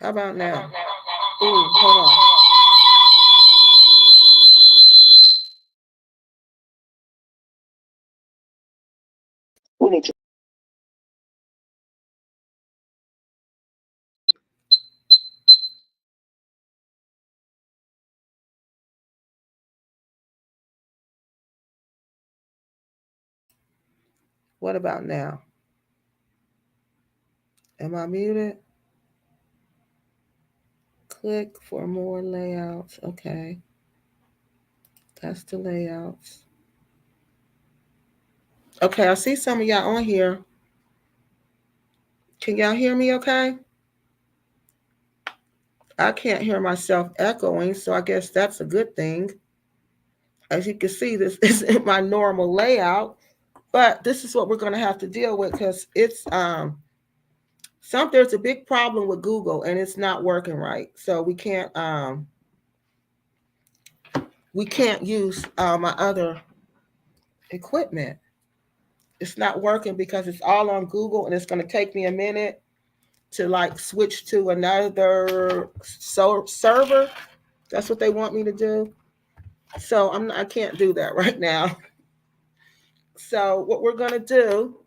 How about now? Ooh, hold on. We need to. What about now? Am I muted? Click for more layouts. Okay, that's the layouts. Okay, I see some of y'all on here. Can y'all hear me okay? I can't hear myself echoing, so I guess that's a good thing. As you can see, this isn't my normal layout, but this is what we're going to have to deal with because it's there's a big problem with Google and it's not working right. So we can't use my other equipment. It's not working because it's all on Google and it's going to take me a minute to like switch to another server. That's what they want me to do. So I can't do that right now. So what we're going to do,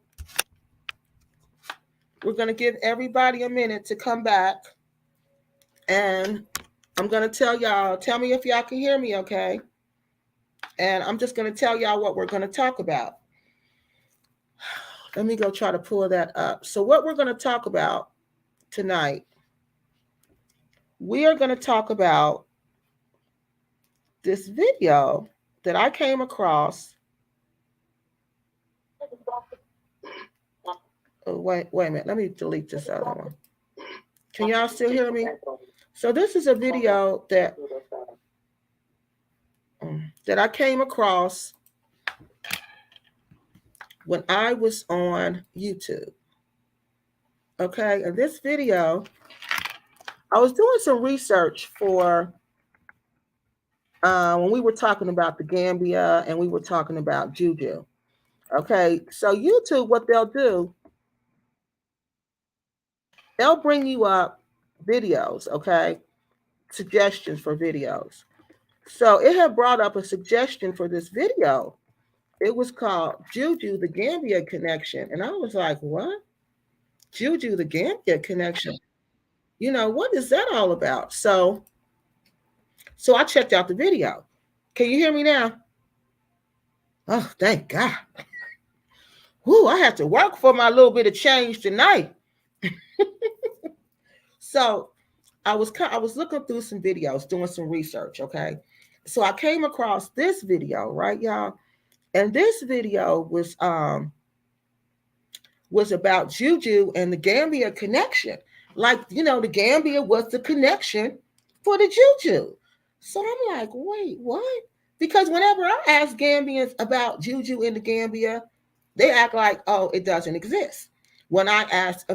we're going to give everybody a minute to come back, and I'm going to tell me if y'all can hear me okay. And I'm just going to tell y'all what we're going to talk about. Let me go try to pull that up. So what we're going to talk about tonight, we are going to talk about this video that I came across. Oh, wait a minute. Let me delete this other one. Can y'all still hear me? So this is a video that I came across when I was on YouTube. Okay, and this video, I was doing some research for when we were talking about the Gambia and we were talking about Juju. Okay, so YouTube, what they'll do, they'll bring you up videos, okay, suggestions for videos. So it had brought up a suggestion for this video. It was called Juju, the Gambia Connection. And I was like, what? Juju, the Gambia Connection. What is that all about? So I checked out the video. Can you hear me now? Oh, thank God. Whoo, I have to work for my little bit of change tonight. So I was looking through some videos, doing some research, okay? So I came across this video, right, y'all? And this video was about Juju and the Gambia connection. Like, the Gambia was the connection for the Juju. So I'm like, wait, what? Because whenever I ask Gambians about Juju in the Gambia, they act like, oh, it doesn't exist. When I ask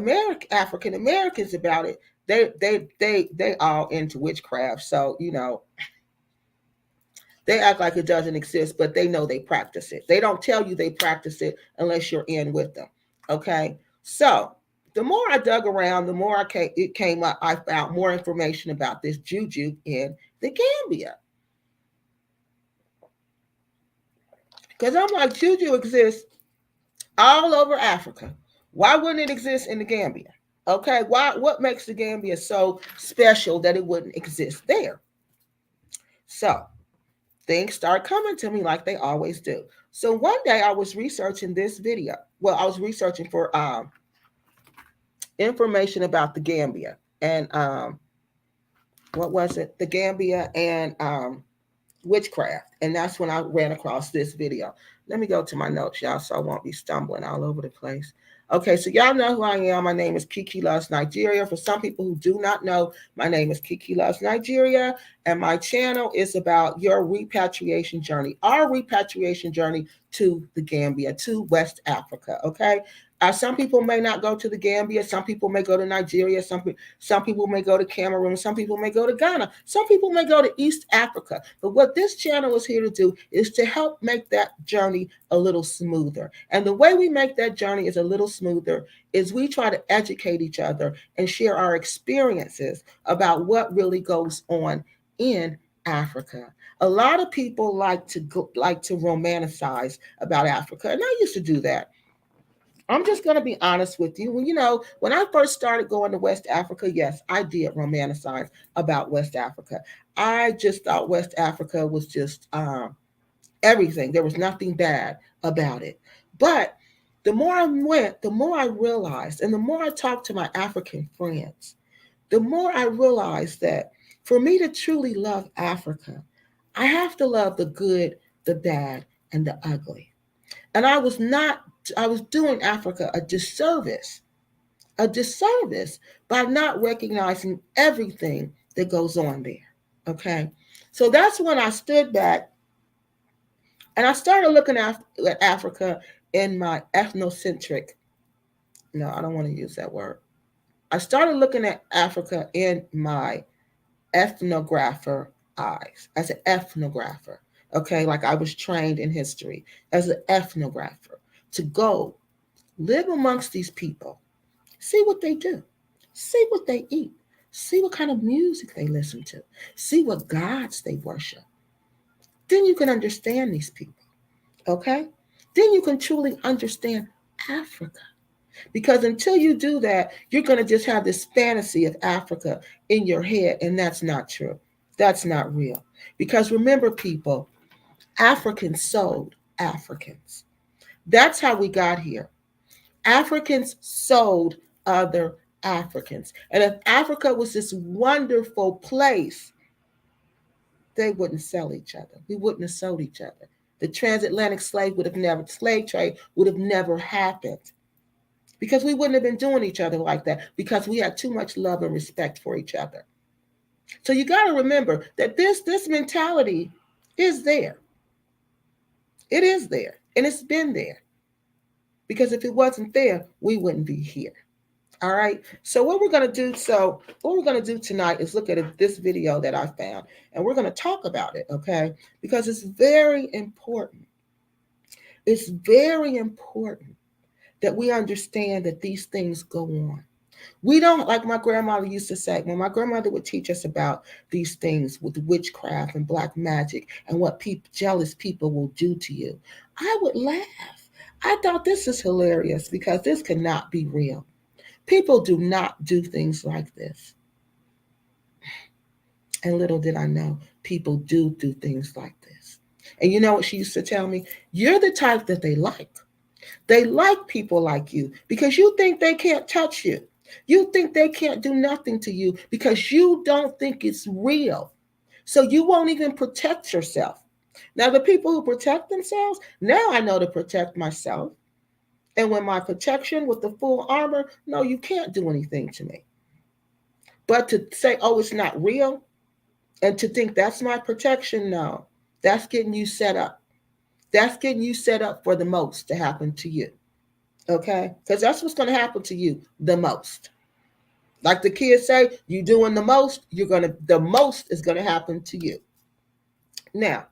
African Americans about it, they all into witchcraft. So, they act like it doesn't exist, but they know they practice it. They don't tell you they practice it unless you're in with them. Okay. So the more I dug around, the more it came up, I found more information about this Juju in the Gambia. Because I'm like, Juju exists all over Africa. Why wouldn't it exist in the Gambia? Okay, what makes the Gambia so special that it wouldn't exist there? So things start coming to me like they always do. So one day I was researching this video. Well, I was researching for information about the Gambia and what was it? The Gambia and witchcraft. And that's when I ran across this video. Let me go to my notes, y'all, so I won't be stumbling all over the place. Okay, so y'all know who I am. My name is Kiki Loves Nigeria. For some people who do not know, my name is Kiki Loves Nigeria, and my channel is about your repatriation journey, our repatriation journey to the Gambia, to West Africa. Okay, Some people may not go to the Gambia. Some people may go to Nigeria. Some people may go to Cameroon. Some people may go to Ghana. Some people may go to East Africa. But what this channel is here to do is to help make that journey a little smoother. And the way we make that journey is a little smoother is we try to educate each other and share our experiences about what really goes on in Africa. A lot of people like to romanticize about Africa, and I used to do that. I'm just going to be honest with you. When I first started going to West Africa, yes, I did romanticize about West Africa. I just thought West Africa was just everything. There was nothing bad about it. But the more I went, the more I realized, and the more I talked to my African friends, the more I realized that for me to truly love Africa, I have to love the good, the bad, and the ugly. And I was doing Africa a disservice by not recognizing everything that goes on there. Okay. So that's when I stood back and I started looking at Africa in my ethnocentric. No, I don't want to use that word. I started looking at Africa in my ethnographer eyes, as an ethnographer. Okay. Like I was trained in history as an ethnographer to go live amongst these people, see what they do, see what they eat, see what kind of music they listen to, see what gods they worship. Then you can understand these people, okay? Then you can truly understand Africa. Because until you do that, you're going to just have this fantasy of Africa in your head, and that's not true. That's not real. Because remember, people, Africans sold Africans. That's how we got here. Africans sold other Africans. And if Africa was this wonderful place, they wouldn't sell each other. We wouldn't have sold each other. The transatlantic slave trade would have never happened because we wouldn't have been doing each other like that because we had too much love and respect for each other. So you got to remember that this mentality is there. It is there, and it's been there. Because if it wasn't there, we wouldn't be here. All right. So what we're going to do, tonight is look at this video that I found, and we're going to talk about it, okay? Because it's very important. It's very important that we understand that these things go on. We don't, like my grandmother used to say, when my grandmother would teach us about these things with witchcraft and black magic and what jealous people will do to you, I would laugh. I thought this is hilarious because this cannot be real. People do not do things like this. And little did I know, people do things like this. And you know what she used to tell me? You're the type that they like. They like people like you because you think they can't touch you. You think they can't do nothing to you because you don't think it's real. So you won't even protect yourself. Now, the people who protect themselves, now I know to protect myself. And when my protection with the full armor, no, you can't do anything to me. But to say, oh, it's not real, and to think that's my protection, no, that's getting you set up. That's getting you set up for the most to happen to you. Okay? Because that's what's going to happen to you the most. Like the kids say, you doing the most, the most is going to happen to you. Now,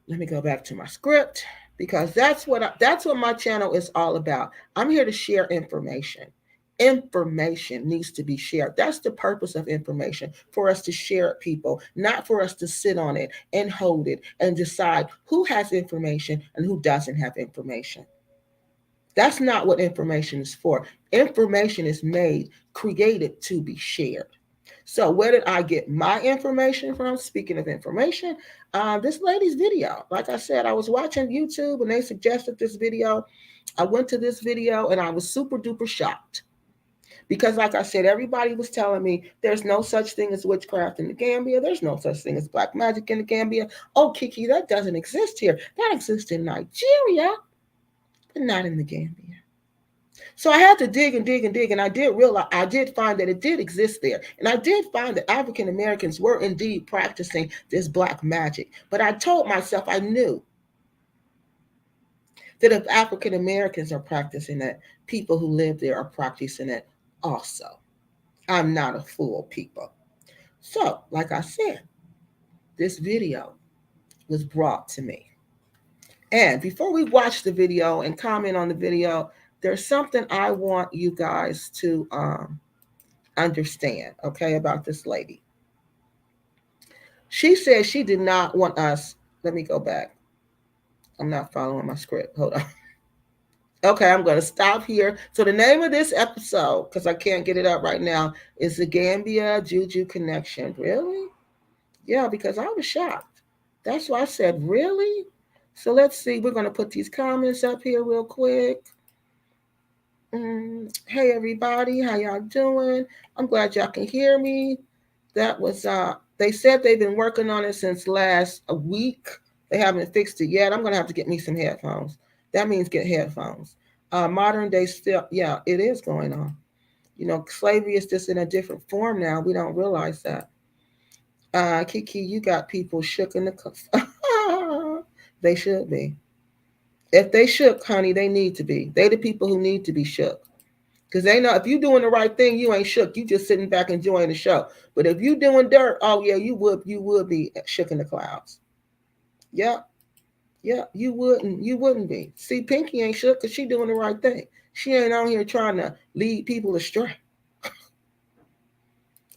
let me go back to my script because that's what my channel is all about. I'm here to share information. Information needs to be shared. That's the purpose of information, for us to share it, people, not for us to sit on it and hold it and decide who has information and who doesn't have information. That's not what information is for. Information is created to be shared. So where did I get my information from? Speaking of information, this lady's video. Like I said, I was watching YouTube and they suggested this video. I went to this video and I was super duper shocked. Because like I said, everybody was telling me there's no such thing as witchcraft in the Gambia. There's no such thing as black magic in the Gambia. Oh, Kiki, that doesn't exist here. That exists in Nigeria, but not in the Gambia. So I had to dig and dig and dig, and I did find that it did exist there. And I did find that African Americans were indeed practicing this black magic. But I told myself I knew That if African Americans are practicing it, people who live there are practicing it also. I'm not a fool, people. So, like I said, this video was brought to me. And before we watch the video and comment on the video, there's something I want you guys to understand, okay, about this lady. She said she did not want us. Let me go back. I'm not following my script. Hold on. Okay, I'm going to stop here. So the name of this episode, because I can't get it up right now, is the Gambia Juju Connection. Really? Yeah, because I was shocked. That's why I said, really? So let's see. We're going to put these comments up here real quick. Hey everybody, how y'all doing? I'm glad y'all can hear me. That was they said they've been working on it since last a week. They haven't fixed it yet. I'm gonna have to get me some headphones. That means get headphones. Modern day still, yeah, it is going on. You know, slavery is just in a different form now. We don't realize that. Kiki, you got people shook in the they should be. If they shook, honey, they need to be. They the people who need to be shook. Because they know if you doing the right thing, you ain't shook. You just sitting back enjoying the show. But if you doing dirt, oh yeah, you would be shook in the clouds. Yeah, yeah, you wouldn't be. See, Pinky ain't shook because she doing the right thing. She ain't on here trying to lead people astray.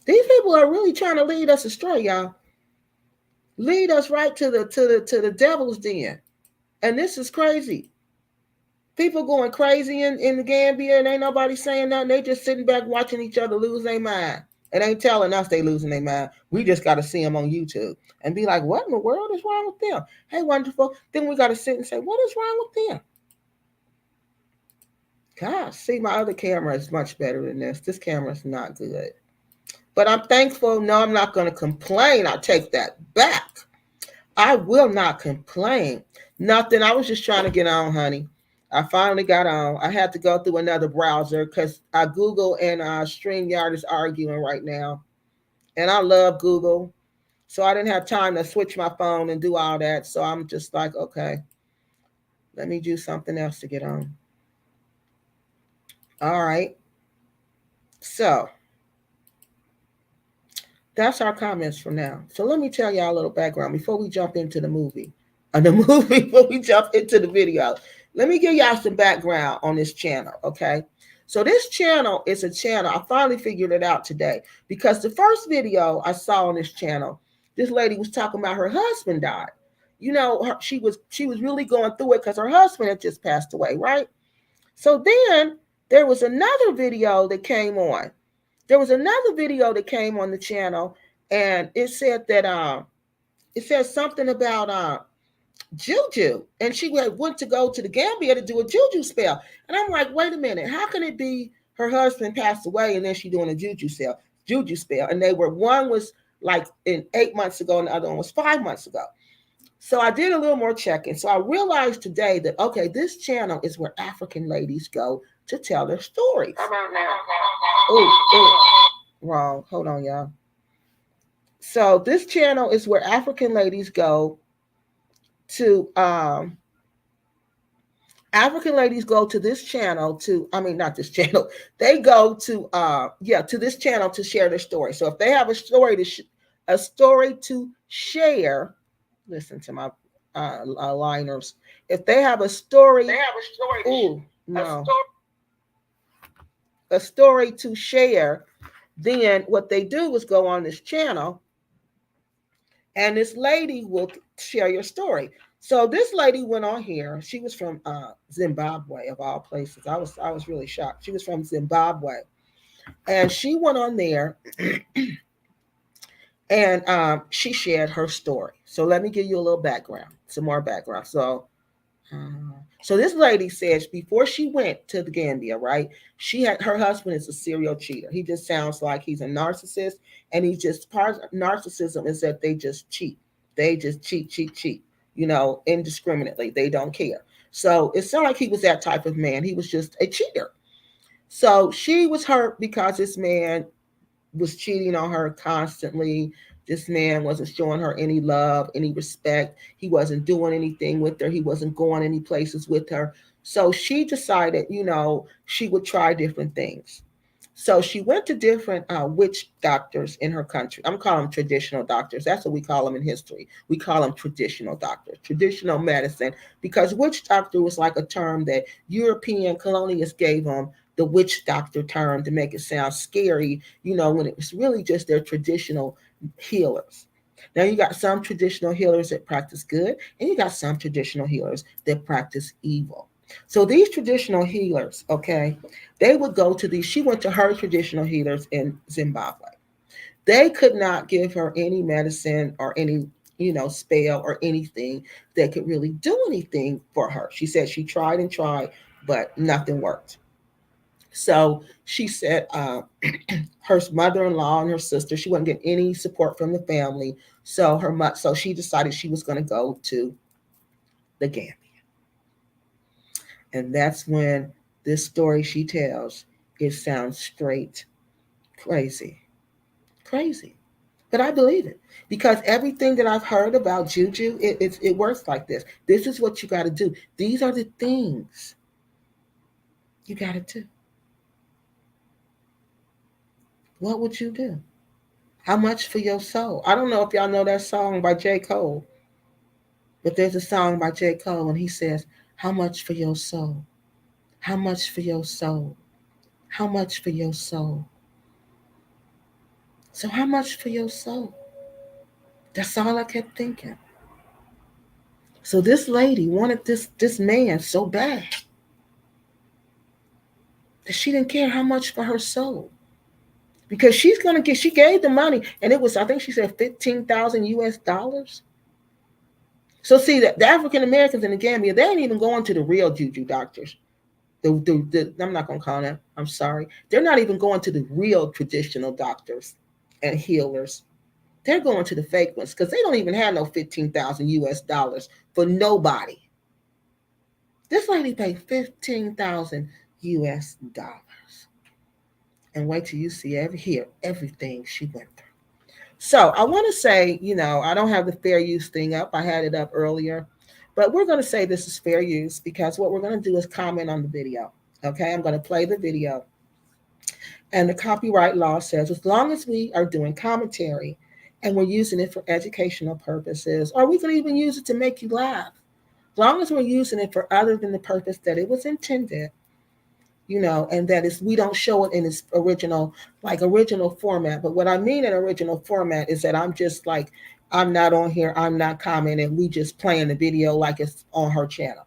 These people are really trying to lead us astray, y'all. Lead us right to the devil's den. And this is crazy. People going crazy in the Gambia and ain't nobody saying nothing. They just sitting back watching each other lose their mind. It ain't telling us they losing their mind. We just got to see them on YouTube and be like, what in the world is wrong with them? Hey, wonderful. Then we got to sit and say, what is wrong with them? God, see, my other camera is much better than this. This camera is not good. But I'm thankful. No, I'm not going to complain. I take that back. I will not complain. Nothing. I was just trying to get on, honey. I finally got on. I had to go through another browser because Google and StreamYard is arguing right now. And I love Google. So I didn't have time to switch my phone and do all that. So I'm just like, okay, let me do something else to get on. All right. So that's our comments for now. So let me tell y'all a little background before we jump into the movie. Before we jump into the video. Let me give y'all some background on this channel, okay? So this channel is a channel. I finally figured it out today because the first video I saw on this channel, this lady was talking about her husband died. You know, she was really going through it because her husband had just passed away, right? So then there was another video that came on. There was another video that came on the channel, and it said that it said something about Juju, and she went to go to the Gambia to do a Juju spell. And I'm like, wait a minute, how can it be her husband passed away and then she doing a Juju spell? And they were one was like in 8 months ago, and the other one was 5 months ago. So I did a little more checking. So I realized today that okay, this channel is where African ladies go to tell their stories. Oh, wrong. Hold on, y'all. So this channel is where African ladies go to African ladies go to this channel to, I mean, not this channel. They go to this channel to share their story. So if they have a story to share, listen to my liners. If they have a story, ooh, no, a story to share, then what they do is go on this channel, and this lady will share your story. So this lady went on here. She was from Zimbabwe, of all places. I was really shocked. She was from Zimbabwe, and she went on there, and she shared her story. So let me give you a little background, some more background. So this lady says before she went to the Gambia, right? Her husband is a serial cheater. He just sounds like he's a narcissist, and he's just part of narcissism is that they just cheat. They just cheat, you know, indiscriminately. They don't care. So it sounded like he was that type of man. He was just a cheater. So she was hurt because this man was cheating on her constantly, This man wasn't showing her any love, any respect. He wasn't doing anything with her. He wasn't going any places with her. So she decided, she would try different things. So she went to different witch doctors in her country. I'm calling them traditional doctors. That's what we call them in history. We call them traditional doctors, traditional medicine, because witch doctor was like a term that European colonialists gave them, the witch doctor term, to make it sound scary, when it was really just their traditional healers. Now you got some traditional healers that practice good, and you got some traditional healers that practice evil. So these traditional healers, okay, they would go to these. She went to her traditional healers in Zimbabwe. They could not give her any medicine or any, spell or anything that could really do anything for her. She said she tried and tried, but nothing worked. So she said her mother-in-law and her sister, she wasn't getting any support from the family. So she decided she was going to go to the Gambia, and that's when this story she tells, it sounds straight crazy, crazy. But I believe it because everything that I've heard about juju, it works like this. This is what you got to do. These are the things you got to do. What would you do? How much for your soul? I don't know if y'all know that song by J. Cole, but there's a song by J. Cole and he says, how much for your soul? How much for your soul? How much for your soul? So, how much for your soul? That's all I kept thinking. So, this lady wanted this man so bad that she didn't care how much for her soul. Because she gave the money, and it was, I think she said 15,000 US dollars. So, see, the African Americans in the Gambia, they ain't even going to the real juju doctors. I'm not going to call them, I'm sorry. They're not even going to the real traditional doctors and healers. They're going to the fake ones because they don't even have no 15,000 US dollars for nobody. This lady paid 15,000 US dollars. And wait till you see hear everything she went through. So I want to say, I don't have the fair use thing up. I had it up earlier, but we're going to say this is fair use because what we're going to do is comment on the video. Okay, I'm going to play the video. And the copyright law says as long as we are doing commentary and we're using it for educational purposes, or we can even use it to make you laugh, as long as we're using it for other than the purpose that it was intended, and that is we don't show it in its original format. But what I mean in original format is that I'm just like, I'm not on here, I'm not commenting, we just playing the video like it's on her channel.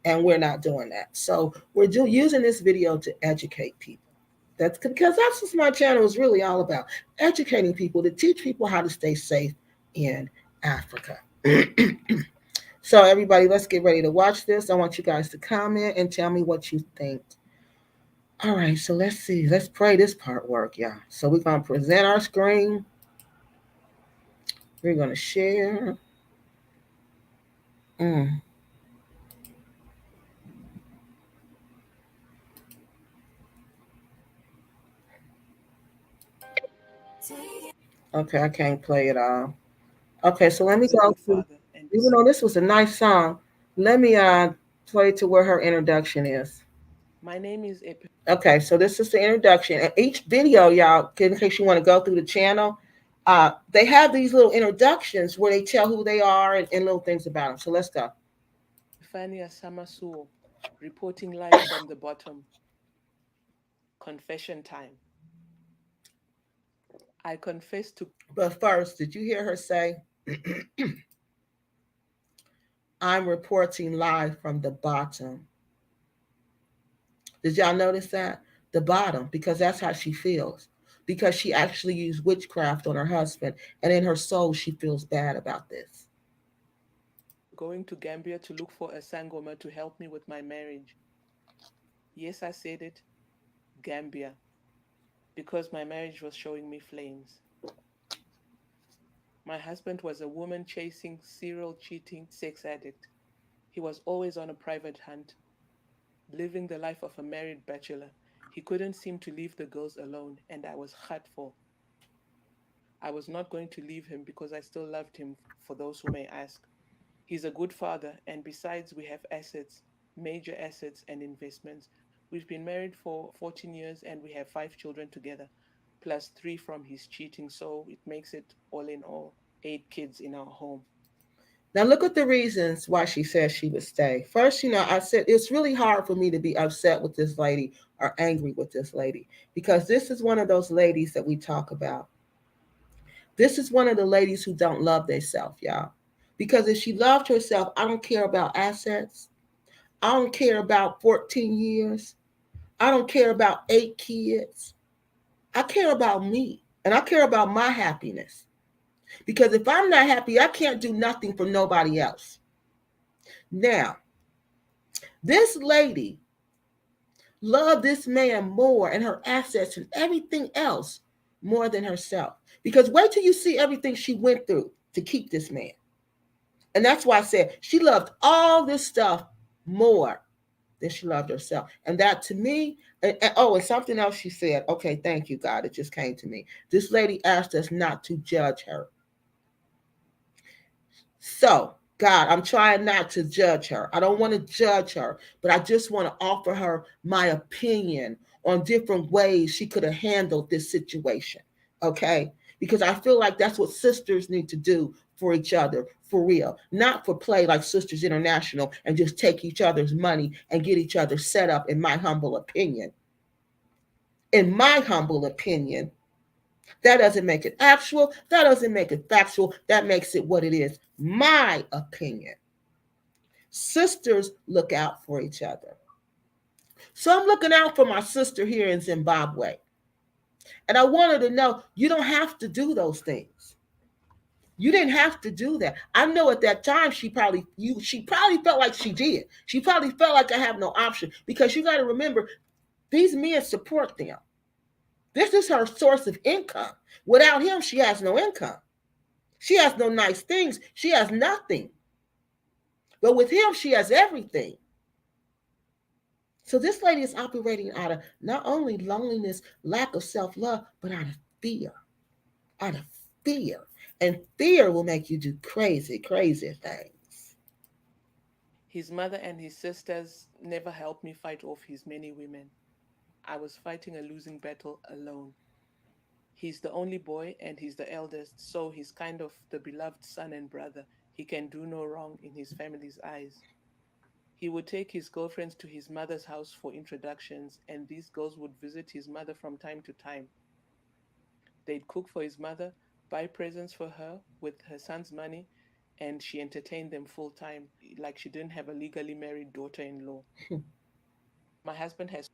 And we're not doing that. So we're using this video to educate people. That's because that's what my channel is really all about. Educating people to teach people how to stay safe in Africa. So everybody, let's get ready to watch this. I want you guys to comment and tell me what you think. All right, so let's see. Let's pray this part work, y'all. So we're gonna present our screen. We're gonna share. Mm. Okay, I can't play it all. Okay, so let me go to. Even though this was a nice song, let me play to where her introduction is. Okay, so this is the introduction. And each video, y'all, in case you want to go through the channel, they have these little introductions where they tell who they are and little things about them. So let's go. But first, did you hear her say, I'm reporting live from the bottom? Did y'all notice that? The bottom, because that's how she feels. Because she actually used witchcraft on her husband, and in her soul, she feels bad about this. I was not going to leave him because I still loved him, for those who may ask. He's a good father, and besides, we have assets, major assets and investments. We've been married for 14 years and we have 5 children together, plus 3 from his cheating, so it makes it all in all 8 kids in our home. Now look at the reasons why she said she would stay. First, I said it's really hard for me to be upset with this lady or angry with this lady because this is one of those ladies that we talk about. This is one of the ladies who don't love themselves, y'all. Because if she loved herself, I don't care about assets. I don't care about 14 years. I don't care about 8 kids. I care about me and I care about my happiness. Because if I'm not happy, I can't do nothing for nobody else. Now, this lady loved this man more and her assets and everything else more than herself. Because wait till you see everything she went through to keep this man. And that's why I said she loved all this stuff more than she loved herself. And that to me, and something else she said. Okay, thank you, God. It just came to me. This lady asked us not to judge her. So, God, I'm trying not to judge her. I don't want to judge her, but I just want to offer her my opinion on different ways she could have handled this situation. Okay? Because I feel like that's what sisters need to do for each other, for real. Not for play like Sisters International and just take each other's money and get each other set up, in my humble opinion. In my humble opinion, that doesn't make it actual. That doesn't make it factual. That makes it what it is. My opinion. Sisters look out for each other. So I'm looking out for my sister here in Zimbabwe. And I want her to know you don't have to do those things. You didn't have to do that. I know at that time she probably felt like she did. She probably felt like I have no option because you got to remember these men support them. This is her source of income. Without him, she has no income. She has no nice things. She has nothing. But with him, she has everything. So this lady is operating out of not only loneliness, lack of self love, but out of fear. Out of fear. And fear will make you do crazy, crazy things. His mother and his sisters never helped me fight off his many women. I was fighting a losing battle alone. He's the only boy and he's the eldest, so he's kind of the beloved son and brother. He can do no wrong in his family's eyes. He would take his girlfriends to his mother's house for introductions, and these girls would visit his mother from time to time. They'd cook for his mother, buy presents for her with her son's money, and she entertained them full time, like she didn't have a legally married daughter in law. My husband has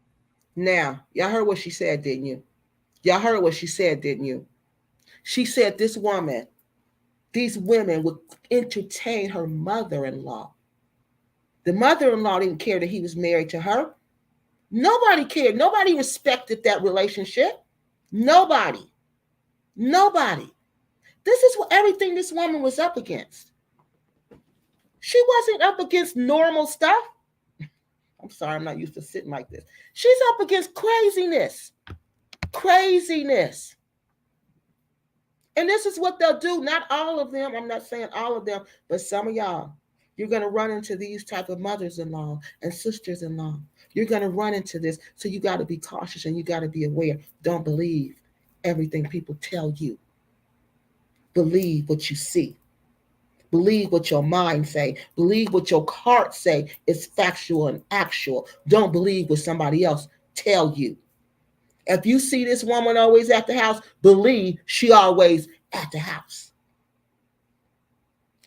Now, y'all heard what she said, didn't you? Y'all heard what she said, didn't you? She said these women would entertain her mother in law. The mother in law didn't care that he was married to her. Nobody cared. Nobody respected that relationship. Nobody. Nobody. This is what everything this woman was up against. She wasn't up against normal stuff. I'm sorry, I'm not used to sitting like this. She's up against craziness. Craziness. And this is what they'll do. Not all of them. I'm not saying all of them, but some of y'all. You're going to run into these type of mothers-in-law and sisters-in-law. You're going to run into this. So you got to be cautious and you got to be aware. Don't believe everything people tell you. Believe what you see. Believe what your mind say. Believe what your heart say is factual and actual. Don't believe what somebody else tell you. If you see this woman always at the house, believe she always at the house.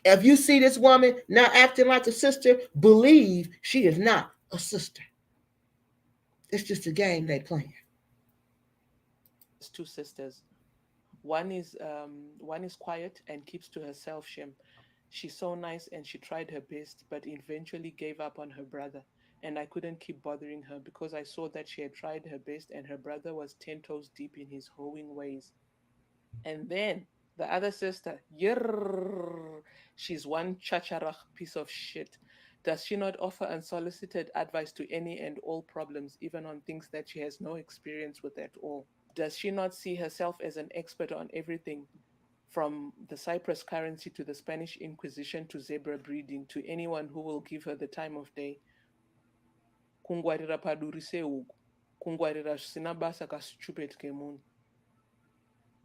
If you see this woman not acting like a sister, believe she is not a sister. It's just a game they playing. 2 sisters. One is quiet and keeps to herself. She's so nice and she tried her best, but eventually gave up on her brother. And I couldn't keep bothering her because I saw that she had tried her best and her brother was 10 toes deep in his hoeing ways. And then the other sister, yirr, she's one chacharach piece of shit. Does she not offer unsolicited advice to any and all problems, even on things that she has no experience with at all? Does she not see herself as an expert on everything? from the Cyprus currency to the Spanish Inquisition to zebra breeding to anyone who will give her the time of day. Kungwarira padurise uku, kungwarira zvisina basa kastupid kemunhu.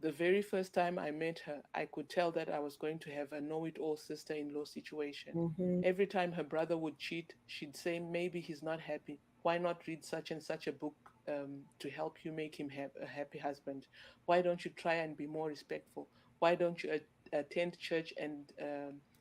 The very first time I met her, I could tell that I was going to have a know it all sister in law situation. Mm-hmm. Every time her brother would cheat, she'd say, maybe he's not happy. Why not read such and such a book to help you make him a happy husband? Why don't you try and be more respectful? Why don't you attend church and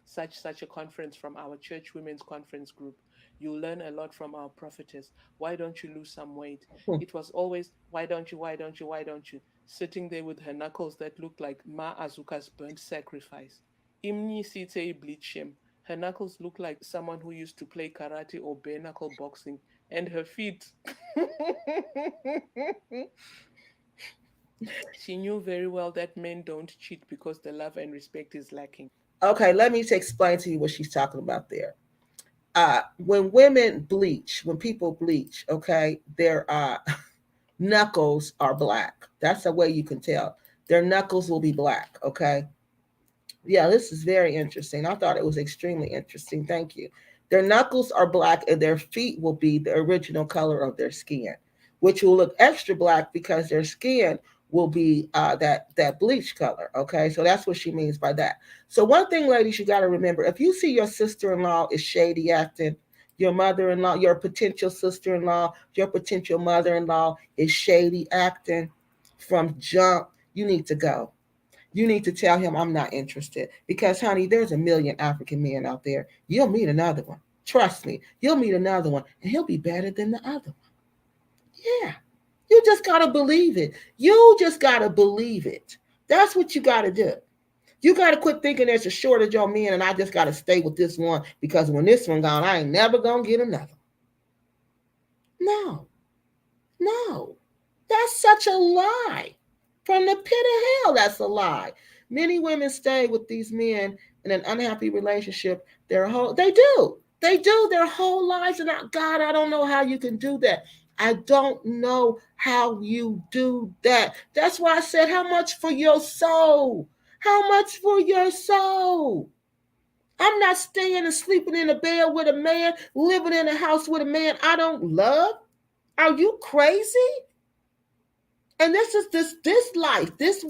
such a conference from our church women's conference group? You'll learn a lot from our prophetess. Why don't you lose some weight? It was always, why don't you, why don't you, why don't you? Sitting there with her knuckles that looked like Ma Azuka's burnt sacrifice. Imni site bleach him. Her knuckles looked like someone who used to play karate or bare knuckle boxing, and her feet. She knew very well that men don't cheat because the love and respect is lacking. Okay, let me explain to you what she's talking about there. When women bleach, when people bleach, okay, their knuckles are black. That's the way you can tell. Their knuckles will be black, okay? Yeah, this is very interesting. I thought it was extremely interesting. Thank you. Their knuckles are black and their feet will be the original color of their skin, which will look extra black because their skin will be that bleach color. Okay, so that's what she means by that. So one thing, ladies, you got to remember: if you see your sister-in-law is shady acting, your mother-in-law, your potential sister-in-law, your potential mother-in-law is shady acting from jump, you need to go. You need to tell him I'm not interested because, honey, there's a million African men out there. You'll meet another one. Trust me, you'll meet another one, and he'll be better than the other one. Yeah, you just gotta believe it. You just gotta believe it. That's what you gotta do. You gotta quit thinking there's a shortage on men, and I just gotta stay with this one because when this one gone, I ain't never gonna get another. No, no, that's such a lie. From the pit of hell, that's a lie. Many women stay with these men in an unhappy relationship their whole they do. They do their whole lives. And God, I don't know how you can do that. I don't know how you do that. That's why I said, how much for your soul? How much for your soul? I'm not staying and sleeping in a bed with a man, living in a house with a man I don't love. Are you crazy? And this life, this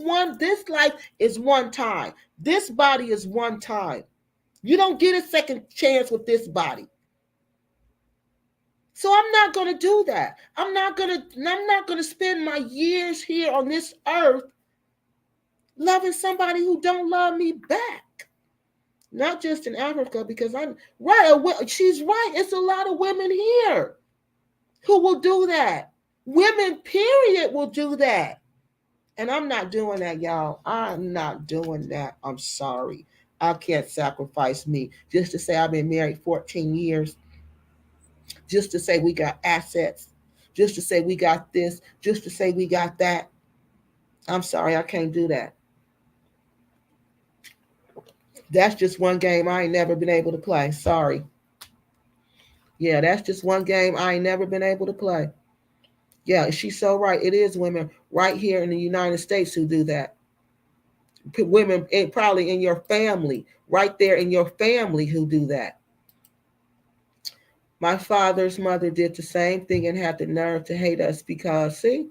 life is one time. This body is one time. You don't get a second chance with this body. So I'm not going to do that. I'm not going to spend my years here on this earth loving somebody who don't love me back. Not just in Africa, because I'm right. She's right. It's a lot of women here who will do that. Women, period, will do that. And I'm not doing that, y'all. I'm not doing that. I'm sorry. I can't sacrifice me just to say I've been married 14 years, just to say we got assets, just to say we got this, just to say we got that. I'm sorry, I can't do that. That's just one game I ain't never been able to play. Sorry. Yeah, that's just one game I ain't never been able to play. Yeah, she's so right. It is women right here in the United States who do that. Women probably in your family, right there in your family who do that. My father's mother did the same thing and had the nerve to hate us because, see,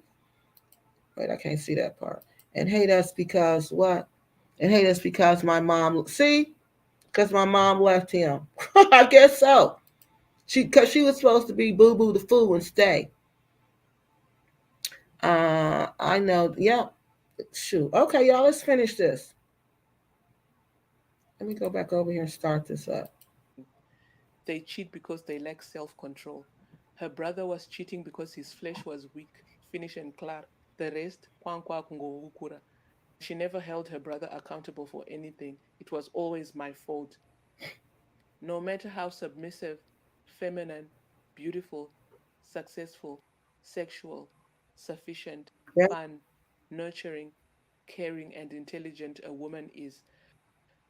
wait, I can't see that part. And hate us because what? And hate us because my mom, see, because my mom left him. I guess so. Because she was supposed to be Boo Boo the Fool and stay. I know. Yep. Shoot. Okay, y'all, let's finish this. Let me go back over here and start this up. They cheat because they lack self control. Her brother was cheating because his flesh was weak, finish and clar. The rest, kwankwa kungovukura. She never held her brother accountable for anything. It was always my fault. No matter how submissive, feminine, beautiful, successful, sexual, sufficient, Yeah. fun, nurturing, caring, and intelligent a woman is,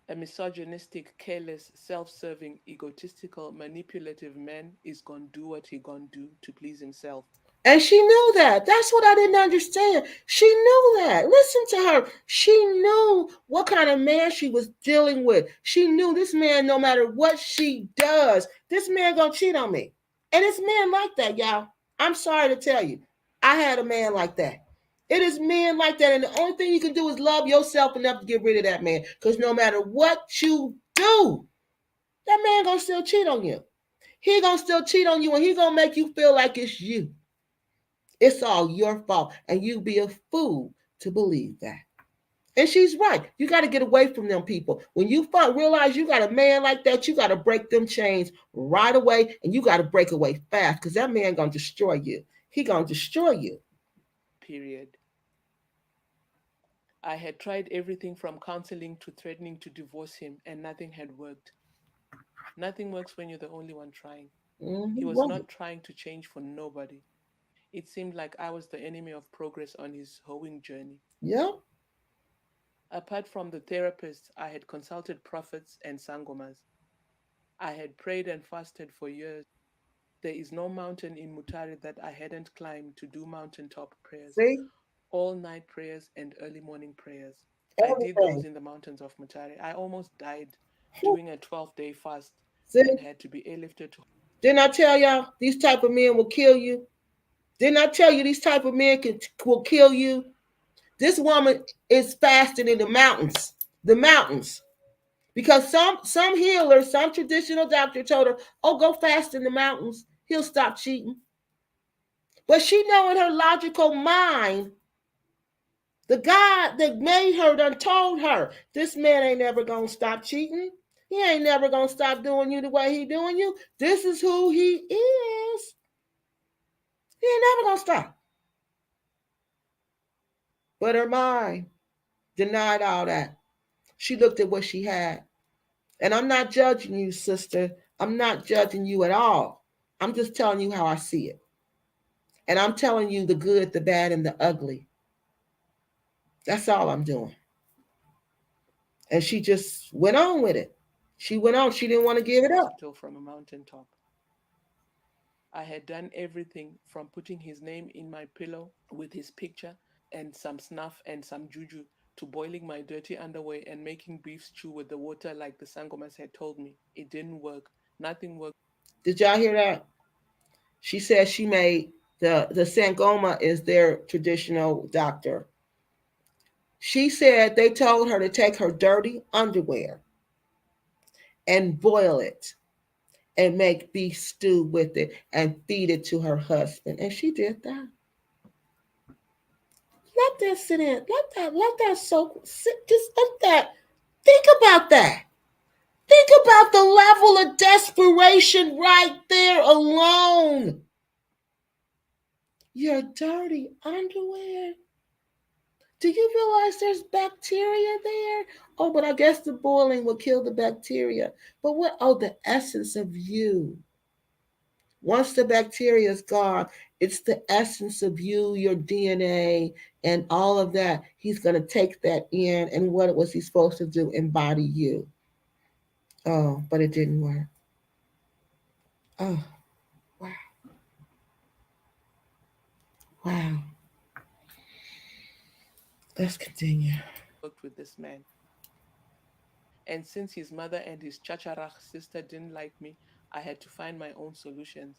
a misogynistic, careless, self serving, egotistical, manipulative man is gonna do what he gonna do to please himself. And she knew that. That's what I didn't understand. She knew that. Listen to her. She knew what kind of man she was dealing with. She knew this man, no matter what she does, this man gonna cheat on me. And it's men like that, y'all. I'm sorry to tell you. I had a man like that. It is men like that. And the only thing you can do is love yourself enough to get rid of that man. Because no matter what you do, that man gonna still cheat on you. He gonna still cheat on you and he gonna make you feel like it's you. It's all your fault. And you be a fool to believe that. And she's right. You got to get away from them people. When you realize you got a man like that, you got to break them chains right away. And you got to break away fast because that man going to destroy you. He going to destroy you. Period. I had tried everything from counseling to threatening to divorce him, and nothing had worked. Nothing works when you're the only one trying. He was Right. not trying to change for nobody. It seemed like I was the enemy of progress on his hoeing journey. Yep. Apart from the therapists, I had consulted prophets and sangomas. I had prayed and fasted for years. There is no mountain in Mutare that I hadn't climbed to do mountaintop prayers, See? all night prayers and early morning prayers. I did those Everything. in the mountains of Mutare. I almost died Whew. doing a 12-day fast See? and had to be airlifted to. Didn't I tell y'all these type of men will kill you? Didn't I tell you these type of men will kill you? This woman is fasting in the mountains. The mountains. Because some healers, some traditional doctor told her, "Oh, go fast in the mountains. He'll stop cheating." But she know in her logical mind, the God that made her done told her, "This man ain't never gonna stop cheating. He ain't never gonna stop doing you the way he doing you. This is who he is. He ain't never gonna stop." But her mind denied all that. She looked at what she had. And I'm not judging you, sister. I'm not judging you at all. I'm just telling you how I see it. And I'm telling you the good, the bad, and the ugly. That's all I'm doing. And she just went on with it. She went on. She didn't want to give it up. Hospital from a mountaintop. I had done everything from putting his name in my pillow with his picture and some snuff and some juju to boiling my dirty underwear and making beef stew with the water like the sangomas had told me. It didn't work. Nothing worked. Did y'all hear that? She said she made the Sangoma is their traditional doctor. She said they told her to take her dirty underwear and boil it and make beef stew with it and feed it to her husband. And she did that. Let that sit in. Let that soak. Just let that. Think about that. Think about the level of desperation right there alone. Your dirty underwear. Do you realize there's bacteria there? Oh, but I guess the boiling will kill the bacteria. But what? Oh, the essence of you. Once the bacteria is gone, it's the essence of you, your DNA, and all of that. He's going to take that in, and what was he supposed to do? Embody you. Oh, but it didn't work. Oh, wow. Wow. Let's continue. Worked with this man. And since his mother and his chacharach sister didn't like me, I had to find my own solutions.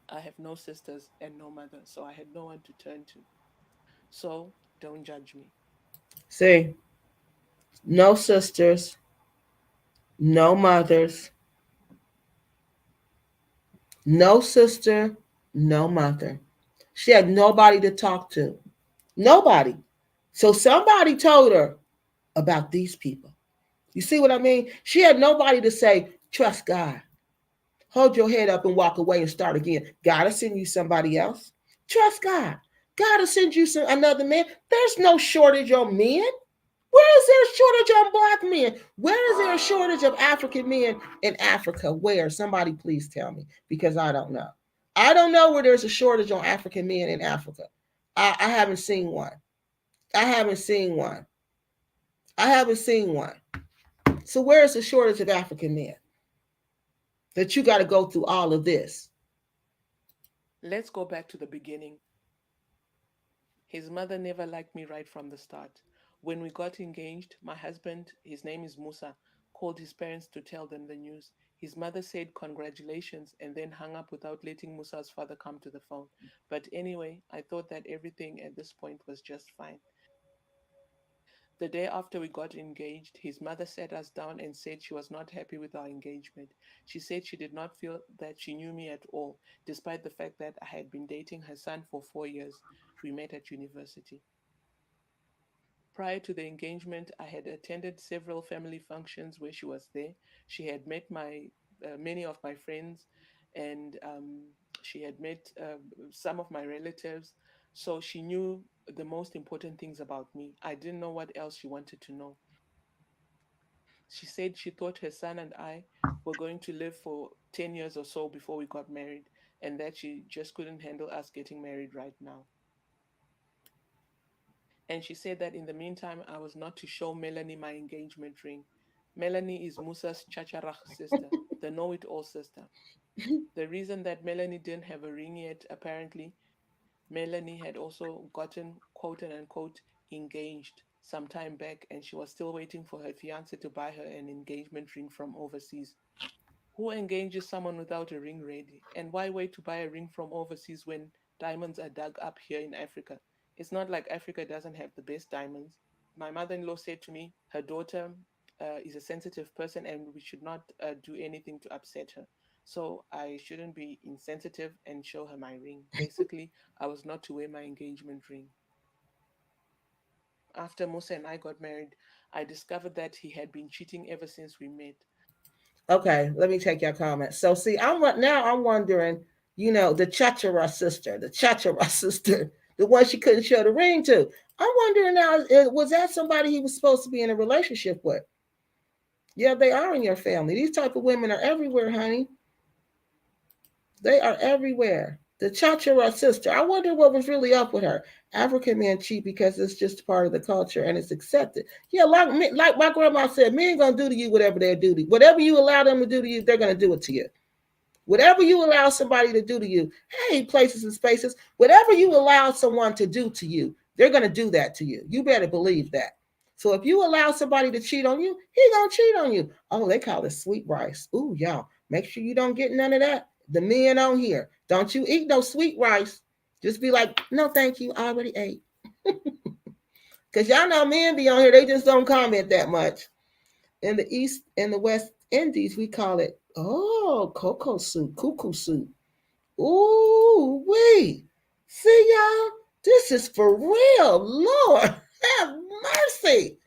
I have no sisters and no mother, so I had no one to turn to. So don't judge me. See, no sisters, no mothers, no sister, no mother. She had nobody to talk to. Nobody. So somebody told her about these people. You see what I mean? She had nobody to say, trust God. Hold your head up and walk away and start again. God will send you somebody else. Trust God. God will send you another man. There's no shortage on men. Where is there a shortage on black men? Where is there a shortage of African men in Africa? Where? Somebody please tell me because I don't know. I don't know where there's a shortage on African men in Africa. I haven't seen one. I haven't seen one. I haven't seen one. So where is the shortage of African men? That you got to go through all of this. Let's go back to the beginning. His mother never liked me right from the start. When we got engaged, my husband, his name is Musa, called his parents to tell them the news. His mother said congratulations and then hung up without letting Musa's father come to the phone. But anyway, I thought that everything at this point was just fine. The day after we got engaged, his mother sat us down and said she was not happy with our engagement. She said she did not feel that she knew me at all, despite the fact that I had been dating her son for 4 years. We met at university. Prior to the engagement, I had attended several family functions where she was there. She had met many of my friends, and she had met some of my relatives. So she knew the most important things about me. I didn't know what else she wanted to know. She said she thought her son and I were going to live for 10 years or so before we got married, and that she just couldn't handle us getting married right now. And she said that in the meantime, I was not to show Melanie my engagement ring. Melanie is Musa's chacharach sister, the know it all sister. The reason that Melanie didn't have a ring yet, apparently, Melanie had also gotten quote unquote engaged some time back, and she was still waiting for her fiance to buy her an engagement ring from overseas. Who engages someone without a ring ready? And why wait to buy a ring from overseas when diamonds are dug up here in Africa? It's not like Africa doesn't have the best diamonds. My mother in law said to me, her daughter is a sensitive person and we should not do anything to upset her. So I shouldn't be insensitive and show her my ring. Basically, I was not to wear my engagement ring. After Musa and I got married, I discovered that he had been cheating ever since we met. Okay, let me take your comment. So see, I'm wondering, the Chachara sister, the one she couldn't show the ring to. I'm wondering now, was that somebody he was supposed to be in a relationship with? Yeah, they are in your family. These type of women are everywhere, honey. They are everywhere. The Chachara sister. I wonder what was really up with her. African men cheat because it's just part of the culture and it's accepted. Yeah, like my grandma said, men gonna do to you whatever they do to you. Whatever you allow them to do to you, they're gonna do it to you. Whatever you allow somebody to do to you, hey, places and spaces, whatever you allow someone to do to you, they're gonna do that to you. You better believe that. So if you allow somebody to cheat on you, he gonna cheat on you. Oh, they call it sweet rice. Ooh, y'all, make sure you don't get none of that. The men on here, don't you eat no sweet rice. Just be like, no, thank you, I already ate. Cause y'all know men be on here, they just don't comment that much. In the East and the West Indies, we call it cocoa soup, cuckoo soup. Ooh, wee. See y'all? This is for real. Lord, have mercy.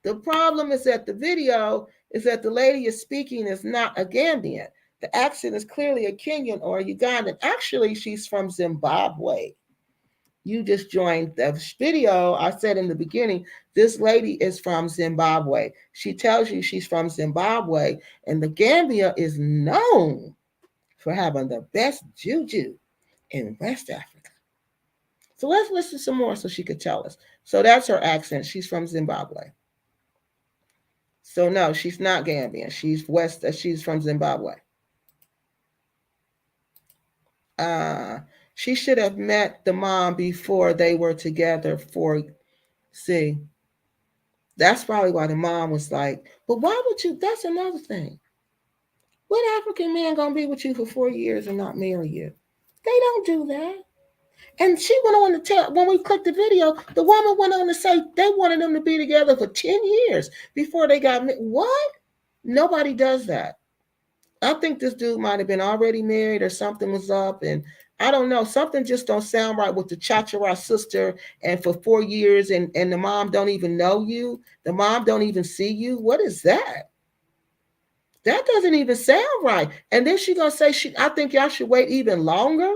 The problem is that the video is that the lady is speaking is not a Gambian. The accent is clearly a Kenyan or a Ugandan. Actually, she's from Zimbabwe. You just joined the video. I said in the beginning, this lady is from Zimbabwe. She tells you she's from Zimbabwe, and the Gambia is known for having the best juju in West Africa. So let's listen some more so she could tell us. So that's her accent. She's from Zimbabwe. So no, she's not Gambian. She's from Zimbabwe. Uh she should have met the mom before they were together for see. That's probably why the mom was like, but why would you? That's another thing. What African man gonna be with you for 4 years and not marry you? They don't do that. And she went on to tell, when we clicked the video, the woman went on to say they wanted them to be together for 10 years before they got married. What? Nobody does that. I think this dude might have been already married or something was up. And I don't know. Something just don't sound right with the Chachara sister and for 4 years and the mom don't even know you. The mom don't even see you. What is that? That doesn't even sound right. And then she gonna say I think y'all should wait even longer.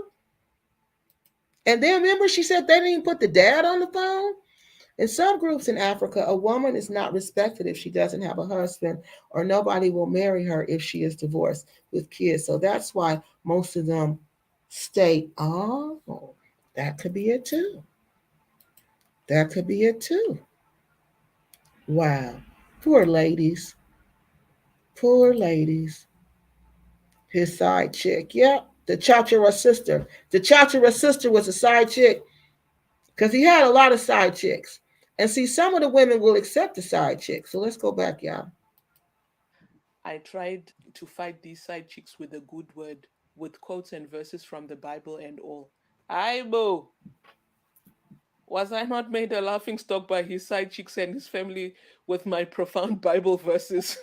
And then remember she said they didn't even put the dad on the phone. In some groups in Africa, a woman is not respected if she doesn't have a husband, or nobody will marry her if she is divorced with kids. So that's why most of them stay. Oh, that could be it too. That could be it too. Wow. Poor ladies. Poor ladies. His side chick. Yep. The Chachara sister. The Chachara sister was a side chick. because he had a lot of side chicks. And see, some of the women will accept the side chick. So let's go back, y'all. I tried to fight these side chicks with a good word, with quotes and verses from the Bible and all. Aibo! Was I not made a laughing stock by his side chicks and his family with my profound Bible verses?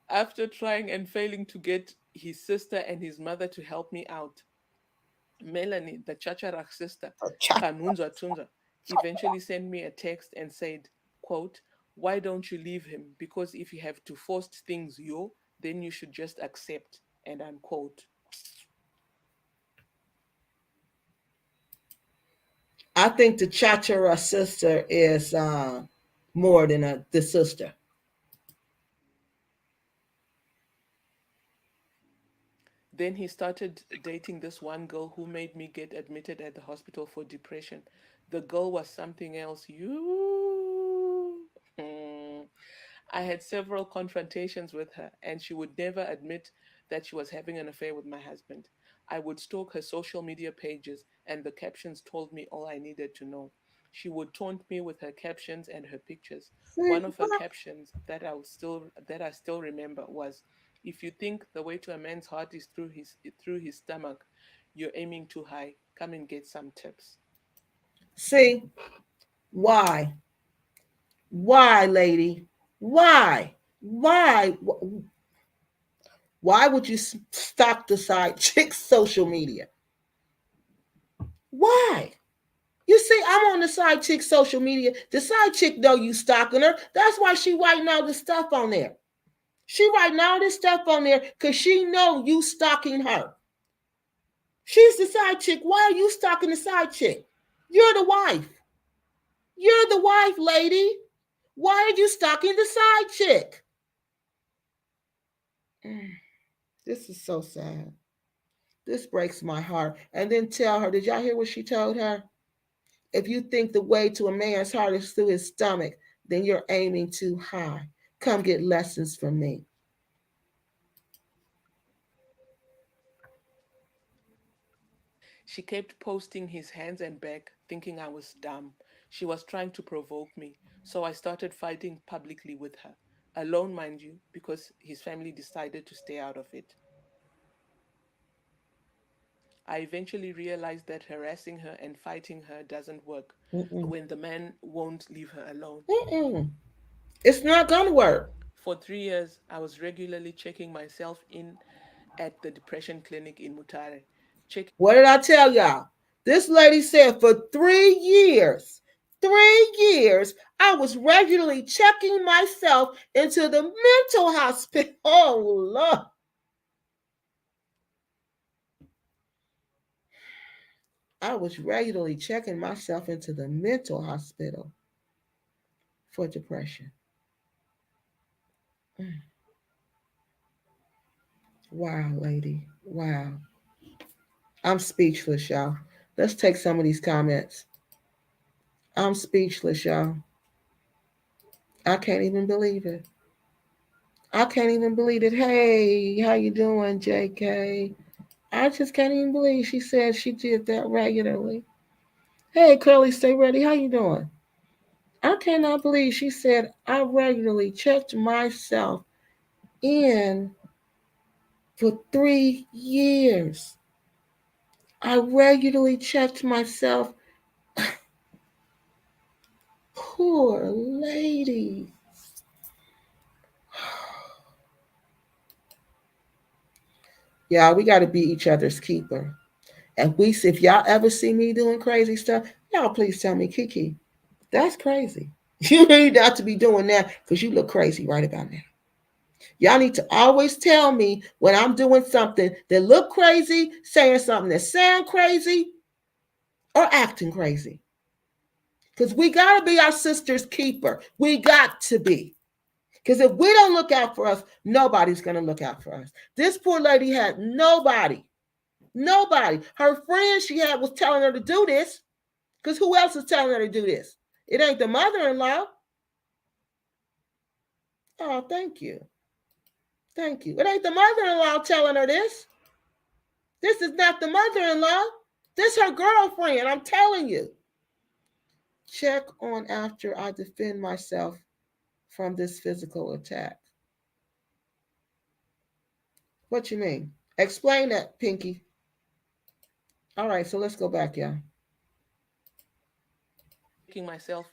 After trying and failing to get his sister and his mother to help me out, Melanie, the Chacharach sister, Kanunza Tunza, eventually sent me a text and said, quote, why don't you leave him? Because if you have to force things, then you should just accept, and unquote. I think the Chachara sister is more than the sister. Then he started dating this one girl who made me get admitted at the hospital for depression. The girl was something else. You. I had several confrontations with her, and she would never admit that she was having an affair with my husband. I would stalk her social media pages, and the captions told me all I needed to know. She would taunt me with her captions and her pictures. See, One of her captions that I still remember was, "If you think the way to a man's heart is through his stomach, you're aiming too high. Come and get some tips." see, why? Why, lady? Why? Why? Why would you stalk the side chick's social media? Why? You see, I'm on the side chick social media. The side chick know you stalking her. That's why she writing all this stuff on there. She writing all this stuff on there because she know you stalking her. She's the side chick. Why are you stalking the side chick? You're the wife. You're the wife, lady. Why are you stalking the side chick? This is so sad. This breaks my heart. And then tell her, did y'all hear what she told her? If you think the way to a man's heart is through his stomach, then you're aiming too high. Come get lessons from me. She kept posting his hands and back, thinking I was dumb. She was trying to provoke me, so I started fighting publicly with her. Alone, mind you, because his family decided to stay out of it. I eventually realized that harassing her and fighting her doesn't work Mm-mm. when the man won't leave her alone. Mm-mm. It's not going to work. For 3 years, I was regularly checking myself in at the depression clinic in Mutare. What did I tell y'all? This lady said for 3 years, I was regularly checking myself into the mental hospital. Oh, Lord. I was regularly checking myself into the mental hospital for depression. Mm. Wow, lady. Wow. I'm speechless, y'all. Let's take some of these comments. I'm speechless, y'all. I can't even believe it. I can't even believe it. Hey, how you doing, JK? I just can't even believe she said she did that regularly. Hey, Curly, stay ready. How you doing? I cannot believe she said I regularly checked myself in for 3 years. I regularly checked myself. Poor lady. Yeah, we got to be each other's keeper. And if y'all ever see me doing crazy stuff, y'all please tell me, Kiki, that's crazy. You need not to be doing that because you look crazy right about now. Y'all need to always tell me when I'm doing something that look crazy, saying something that sound crazy, or acting crazy. Because we got to be our sister's keeper. We got to be. Because if we don't look out for us, nobody's going to look out for us. This poor lady had nobody. Nobody. Her friend she had was telling her to do this. Because who else is telling her to do this? It ain't the mother-in-law. Oh, thank you. Thank you. It ain't the mother-in-law telling her this. This is not the mother-in-law. This her girlfriend, I'm telling you. Check on after I defend myself from this physical attack. What you mean? Explain that, Pinky. All right, so let's go back, y'all. Taking myself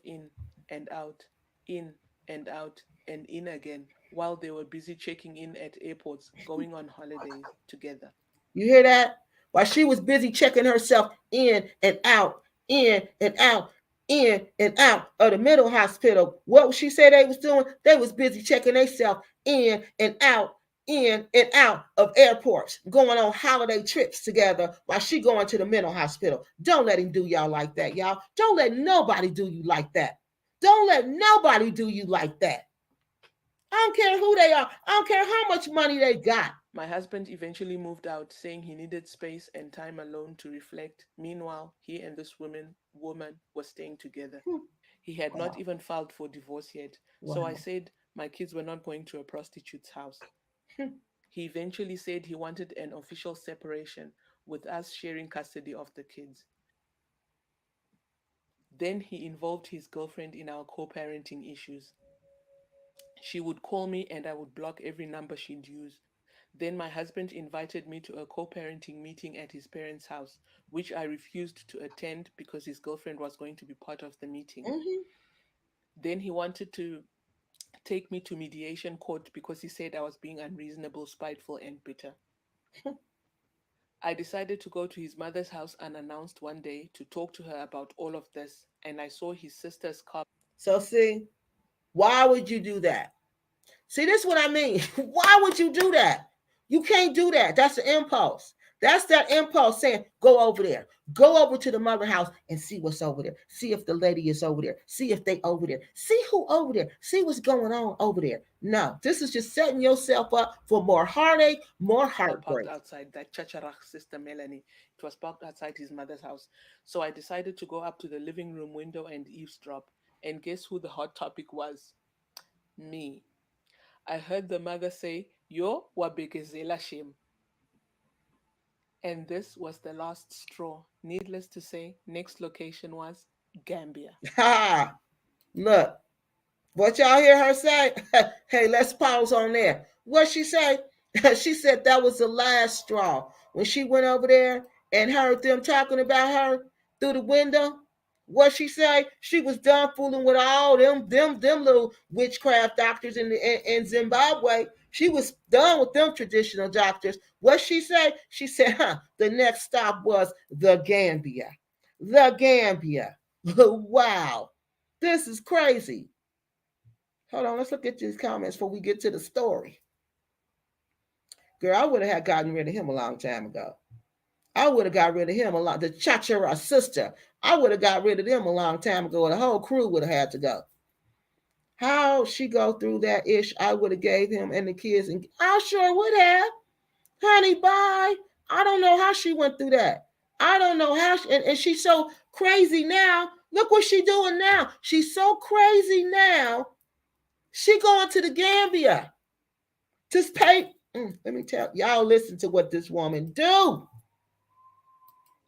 and out, in and out, and in again, while they were busy checking in at airports, going on holidays together. You hear that? While she was busy checking herself in and out, in and out of the mental hospital. What she said they was doing? They was busy checking themselves in and out of airports, going on holiday trips together while she going to the mental hospital. Don't let him do y'all like that, y'all. Don't let nobody do you like that. Don't let nobody do you like that. I don't care who they are. I don't care how much money they got. My husband eventually moved out, saying he needed space and time alone to reflect. Meanwhile, he and this woman were staying together. He had not Wow. even filed for divorce yet, so I Wow. said my kids were not going to a prostitute's house. He eventually said he wanted an official separation, with us sharing custody of the kids. Then he involved his girlfriend in our co parenting issues. She would call me and I would block every number she'd use. Then my husband invited me to a co parenting meeting at his parents' house, which I refused to attend because his girlfriend was going to be part of the meeting. Mm-hmm. Then he wanted to take me to mediation court because he said I was being unreasonable, spiteful, and bitter. I decided to go to his mother's house unannounced one day to talk to her about all of this, and I saw his sister's car. So see, why would you do that? See, this is what I mean. Why would you do that? You can't do that. That's an impulse. That's that impulse saying, go over there. Go over to the mother house and see what's over there. See if the lady is over there. See if they over there. See who over there. See what's going on over there. No, this is just setting yourself up for more heartache, more Parked heartbreak. outside that Chacharach sister Melanie. It was parked outside his mother's house. So I decided to go up to the living room window and eavesdrop. And guess who the hot topic was? Me. I heard the mother say, Yo wabekezela shem. And this was the last straw. Needless to say, next location was Gambia. Ha! Look, what y'all hear her say? Hey, let's pause on there. What she say? She said that was the last straw. When she went over there and heard them talking about her through the window, what she say? She was done fooling with all them little witchcraft doctors in Zimbabwe. She was done with them traditional doctors. What she say? She said, the next stop was the Gambia. The Gambia. Wow. This is crazy. Hold on, let's look at these comments before we get to the story. Girl, I would have had gotten rid of him a long time ago. I would have got rid of him a lot. The Chachara sister, I would have got rid of them a long time ago. The whole crew would have had to go. How she go through that ish? I would have gave him and the kids, and I sure would have, honey. Bye. I don't know how she went through that. I don't know how, and she's so crazy now. Look what she doing now. She's so crazy now. She going to the Gambia. Just pay. Let me tell y'all. Listen to what this woman do.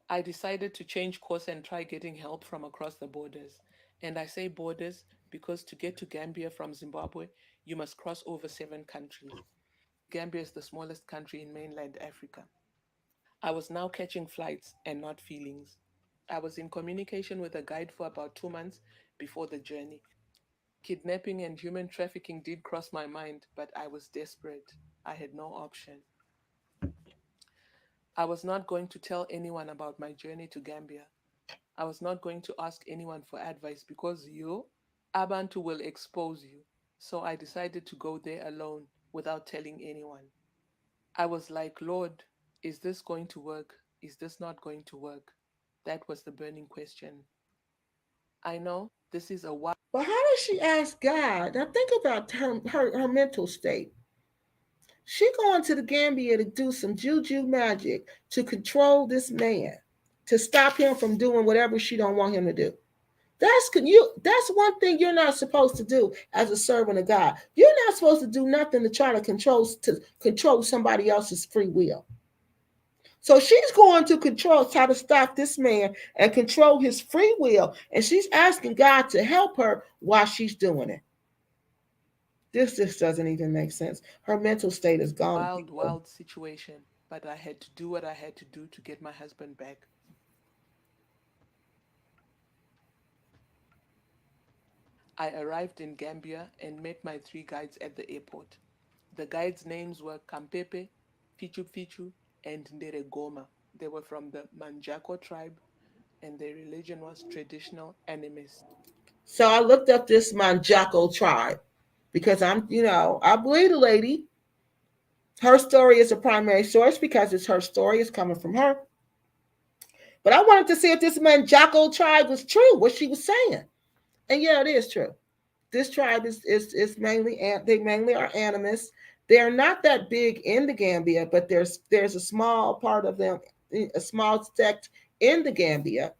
I decided to change course and try getting help from across the borders. And I say borders because to get to Gambia from Zimbabwe, you must cross over 7 countries. Gambia is the smallest country in mainland Africa. I was now catching flights and not feelings. I was in communication with a guide for about 2 months before the journey. Kidnapping and human trafficking did cross my mind, but I was desperate. I had no option. I was not going to tell anyone about my journey to Gambia. I was not going to ask anyone for advice because you, Abantu, will expose you. So I decided to go there alone without telling anyone. I was like, Lord, is this going to work? Is this not going to work? That was the burning question. I know this is a wild. But how does she ask God? Now think about her mental state. She going to the Gambia to do some juju magic to control this man, to stop him from doing whatever she don't want him to do. That's one thing you're not supposed to do as a servant of God. You're not supposed to do nothing to try to control somebody else's free will. So she's going to control, try to stop this man and control his free will. And she's asking God to help her while she's doing it. This just doesn't even make sense. Her mental state is gone, Wild, people. wild situation, but I had to do what I had to do to get my husband back. I arrived in Gambia and met my three guides at the airport. The guides' names were Kampepe, Fichu Fichu, and Nderegoma. They were from the Manjako tribe, and their religion was traditional animist. So I looked up this Manjaco tribe because I believe the lady. Her story is a primary source because it's her story. It's coming from her. But I wanted to see if this Manjaco tribe was true, what she was saying. And yeah, it is true. This tribe is mainly, they mainly are animists. They're not that big in the Gambia, but there's a small part of them, a small sect in the Gambia,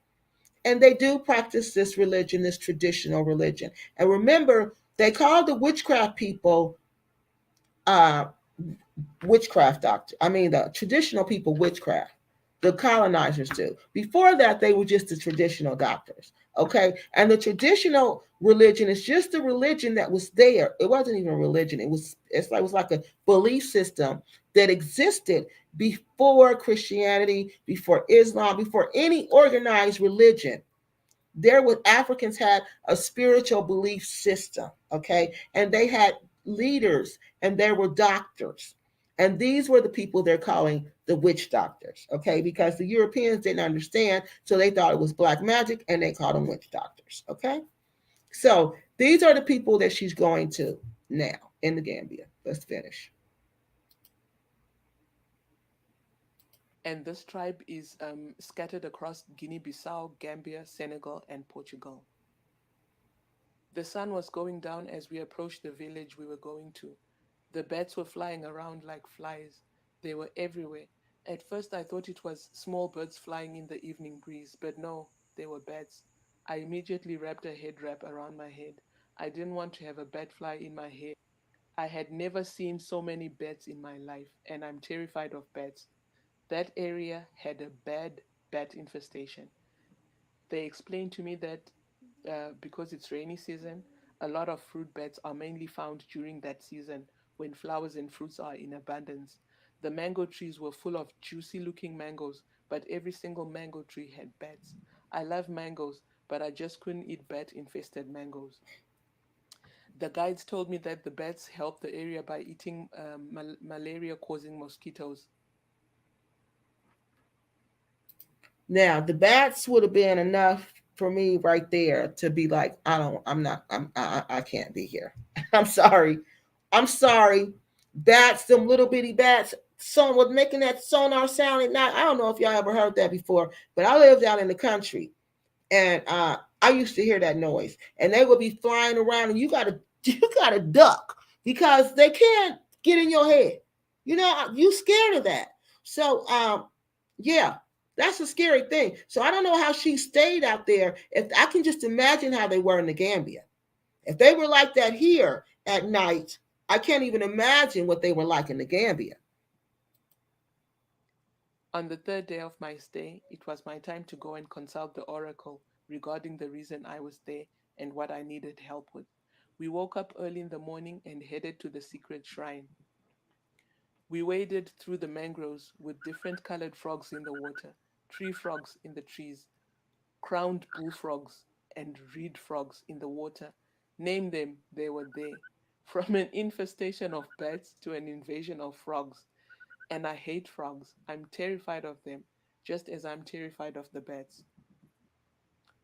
and they do practice this religion, this traditional religion. And remember, they call the witchcraft people uh, witchcraft doctor. I mean, the traditional people witchcraft. The colonizers do. Before that, they were just the traditional doctors. Okay, and the traditional religion is just the religion that was there. It wasn't even a religion. It was like a belief system that existed before Christianity, before Islam, before any organized religion. There was Africans had a spiritual belief system, okay, and they had leaders and there were doctors, and these were the people they're calling the witch doctors, okay, because the Europeans didn't understand, so they thought it was black magic and they called them witch doctors, okay. So these are the people that she's going to now in the Gambia. Let's finish. And this tribe is scattered across Guinea Bissau, Gambia, Senegal, and Portugal. The sun was going down as we approached the village we were going to. The bats were flying around like flies. They were everywhere. At first, I thought it was small birds flying in the evening breeze, but no, they were bats. I immediately wrapped a head wrap around my head. I didn't want to have a bat fly in my hair. I had never seen so many bats in my life, and I'm terrified of bats. That area had a bad bat infestation. They explained to me that because it's rainy season, a lot of fruit bats are mainly found during that season when flowers and fruits are in abundance. The mango trees were full of juicy looking mangoes, but every single mango tree had bats. I love mangoes, but I just couldn't eat bat infested mangoes. The guides told me that the bats help the area by eating malaria causing mosquitoes. Now, the bats would have been enough for me right there to be like, I can't be here. I'm sorry. I'm sorry. Bats, them little bitty bats, son was making that sonar sound at night. I don't know if y'all ever heard that before, but I lived out in the country, and I used to hear that noise, and they would be flying around, and you gotta you gotta duck because they can't get in your head. You scared of that. So yeah, that's a scary thing. So I don't know how she stayed out there. If I can just imagine how they were in the Gambia, if they were like that here at night, I can't even imagine what they were like in the Gambia. On the third day of my stay, it was my time to go and consult the oracle regarding the reason I was there and what I needed help with. We woke up early in the morning and headed to the secret shrine. We waded through the mangroves with different colored frogs in the water, tree frogs in the trees, crowned bullfrogs, and reed frogs in the water. Name them, they were there. From an infestation of bats to an invasion of frogs. And I hate frogs. I'm terrified of them, just as I'm terrified of the bats.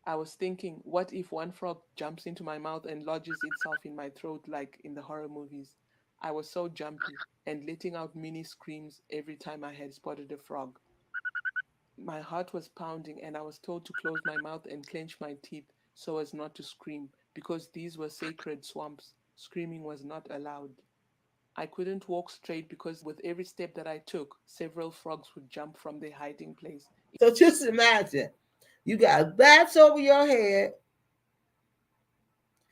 I was thinking, what if one frog jumps into my mouth and lodges itself in my throat like in the horror movies? I was so jumpy and letting out mini screams every time I had spotted a frog. My heart was pounding, and I was told to close my mouth and clench my teeth so as not to scream, because these were sacred swamps. Screaming was not allowed. I couldn't walk straight because with every step that I took, several frogs would jump from their hiding place. So just imagine, you got bats over your head,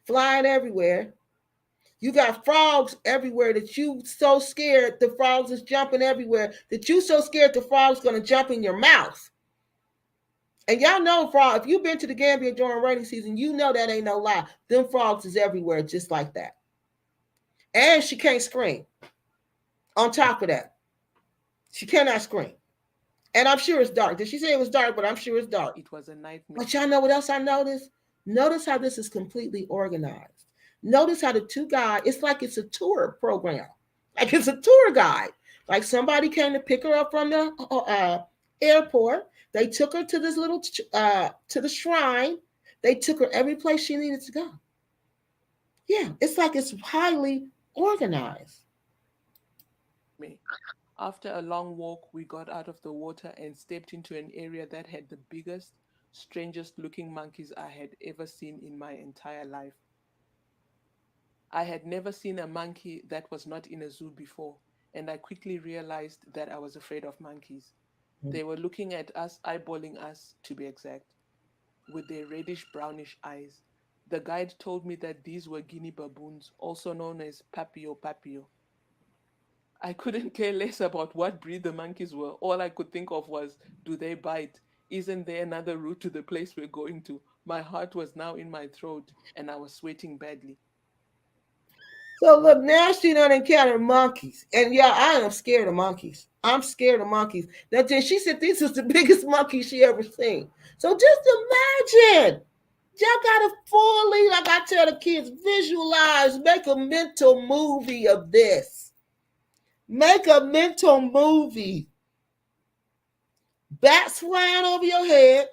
flying everywhere. You got frogs everywhere that you so scared the frogs is jumping everywhere that you so scared the frogs gonna jump in your mouth. And y'all know frog. If you've been to the Gambia during rainy season, you know that ain't no lie. Them frogs is everywhere just like that. And she can't scream. On top of that, she cannot scream. And I'm sure it's dark. Did she say it was dark? But I'm sure it's dark. It was a nightmare. But y'all know what else I noticed? Notice how this is completely organized. Notice how the two guys, it's like it's a tour program. Like it's a tour guide. Like somebody came to pick her up from the airport. They took her to this little, to the shrine. They took her every place she needed to go. Yeah, it's like it's highly organized. After a long walk, we got out of the water and stepped into an area that had the biggest, strangest looking monkeys I had ever seen in my entire life. I had never seen a monkey that was not in a zoo before, and I quickly realized that I was afraid of monkeys. They were looking at us, eyeballing us to be exact, with their reddish brownish eyes. The guide told me that these were Guinea baboons, also known as papio papio. I couldn't care less about what breed the monkeys were. All I could think of was, do they bite? Isn't there another route to the place we're going to? My heart was now in my throat, and I was sweating badly. So look, now she done encountered monkeys. And yeah, I am scared of monkeys. I'm scared of monkeys. Now then she said this is the biggest monkey she ever seen. So just imagine. Y'all gotta fully, like I tell the kids, visualize, make a mental movie of this. Make a mental movie. Bats flying over your head.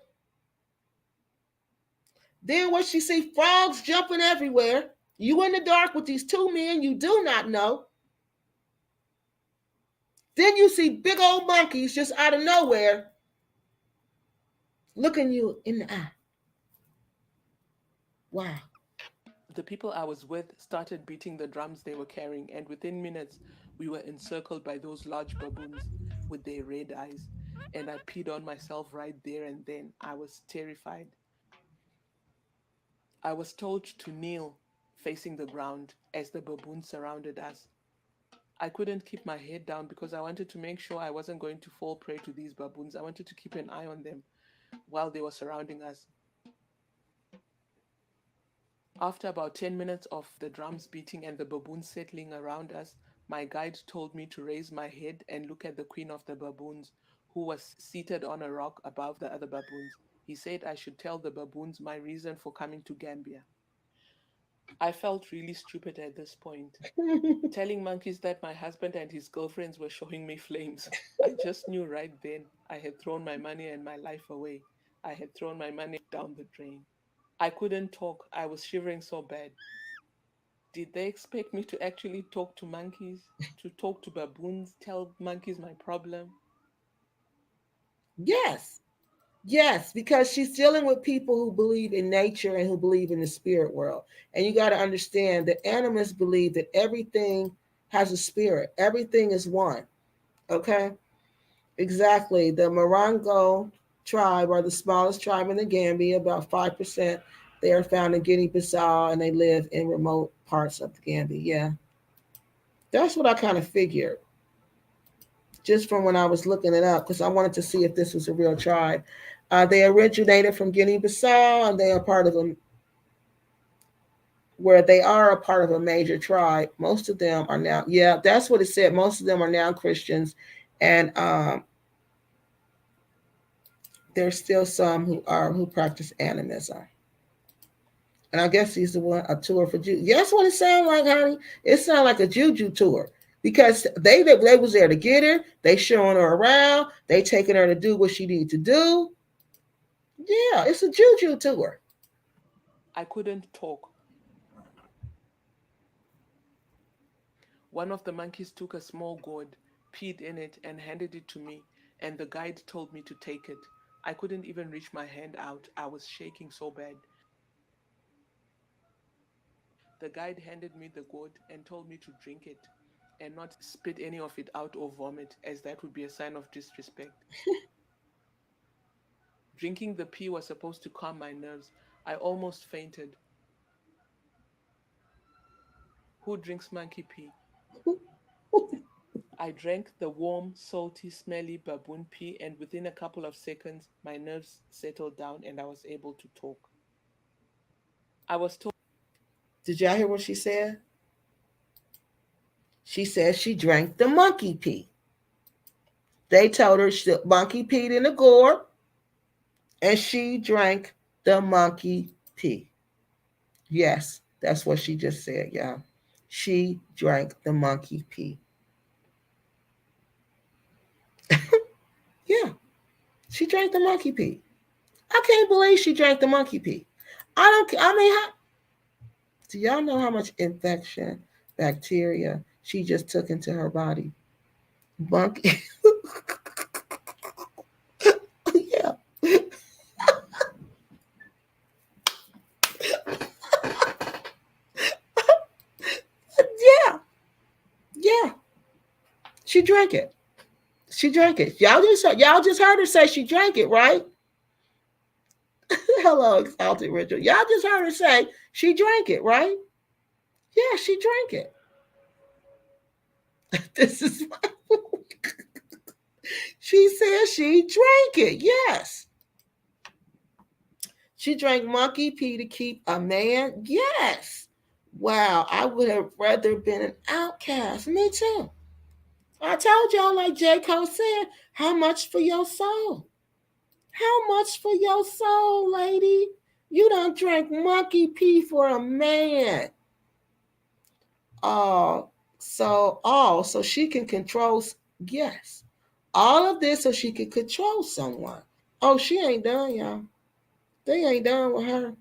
Then what she see, frogs jumping everywhere. You in the dark with these two men you do not know. Then you see big old monkeys just out of nowhere looking you in the eye. Wow. The people I was with started beating the drums they were carrying, and within minutes, we were encircled by those large baboons with their red eyes. And I peed on myself right there and then. I was terrified. I was told to kneel facing the ground as the baboons surrounded us. I couldn't keep my head down because I wanted to make sure I wasn't going to fall prey to these baboons. I wanted to keep an eye on them while they were surrounding us. After about 10 minutes of the drums beating and the baboons settling around us, my guide told me to raise my head and look at the queen of the baboons, who was seated on a rock above the other baboons. He said I should tell the baboons my reason for coming to Gambia. I felt really stupid at this point, telling monkeys that my husband and his girlfriends were showing me flames. I just knew right then I had thrown my money and my life away. I had thrown my money down the drain. I couldn't talk. I was shivering so bad. Did they expect me to actually talk to monkeys? To talk to baboons? Tell monkeys my problem? Yes. Yes, because she's dealing with people who believe in nature and who believe in the spirit world. And you got to understand that animists believe that everything has a spirit, everything is one. Okay? Exactly. The Morongo tribe are the smallest tribe in the Gambia, about 5%. They are found in Guinea Bissau and they live in remote parts of the Gambia. Yeah. That's what I kind of figured just from when I was looking it up because I wanted to see if this was a real tribe. They originated from Guinea Bissau and they are part of a where they are a part of a major tribe. Most of them are now, yeah, that's what it said. Most of them are now Christians, and there's still some who practice animism. And I guess he's the one a tour for Juju. Yes, what it sounds like, honey. It sounds like a Juju tour because they was there to get her. They showing her around. They taking her to do what she need to do. Yeah, it's a Juju tour. I couldn't talk. One of the monkeys took a small gourd, peed in it, and handed it to me, and the guide told me to take it. I couldn't even reach my hand out. I was shaking so bad. The guide handed me the gourd and told me to drink it and not spit any of it out or vomit, as that would be a sign of disrespect. Drinking the pee was supposed to calm my nerves. I almost fainted. Who drinks monkey pee? I drank the warm, salty, smelly baboon pee, and within a couple of seconds, my nerves settled down and I was able to talk. I was told Did y'all hear what she said? She said she drank the monkey pee. They told her the monkey peed in the gourd, and she drank the monkey pee. Yes, that's what she just said, y'all. She drank the monkey pee. Yeah, she drank the monkey pee. I can't believe she drank the monkey pee. I don't. I mean, do y'all know how much infection, bacteria she just took into her body? Monkey. Yeah, yeah, yeah. She drank it. She drank it. Y'all just heard her say she drank it, right? Hello, exalted Rachel. Y'all just heard her say she drank it, right? Yeah, she drank it. This is what she said. She drank it. Yes, she drank monkey pee to keep a man. Yes. Wow, I would have rather been an outcast. Me too. I told y'all, like J. Cole said, how much for your soul? How much for your soul, lady? You done drank monkey pee for a man. Oh, so she can control. Yes, all of this so she can control someone. Oh, she ain't done, y'all. They ain't done with her.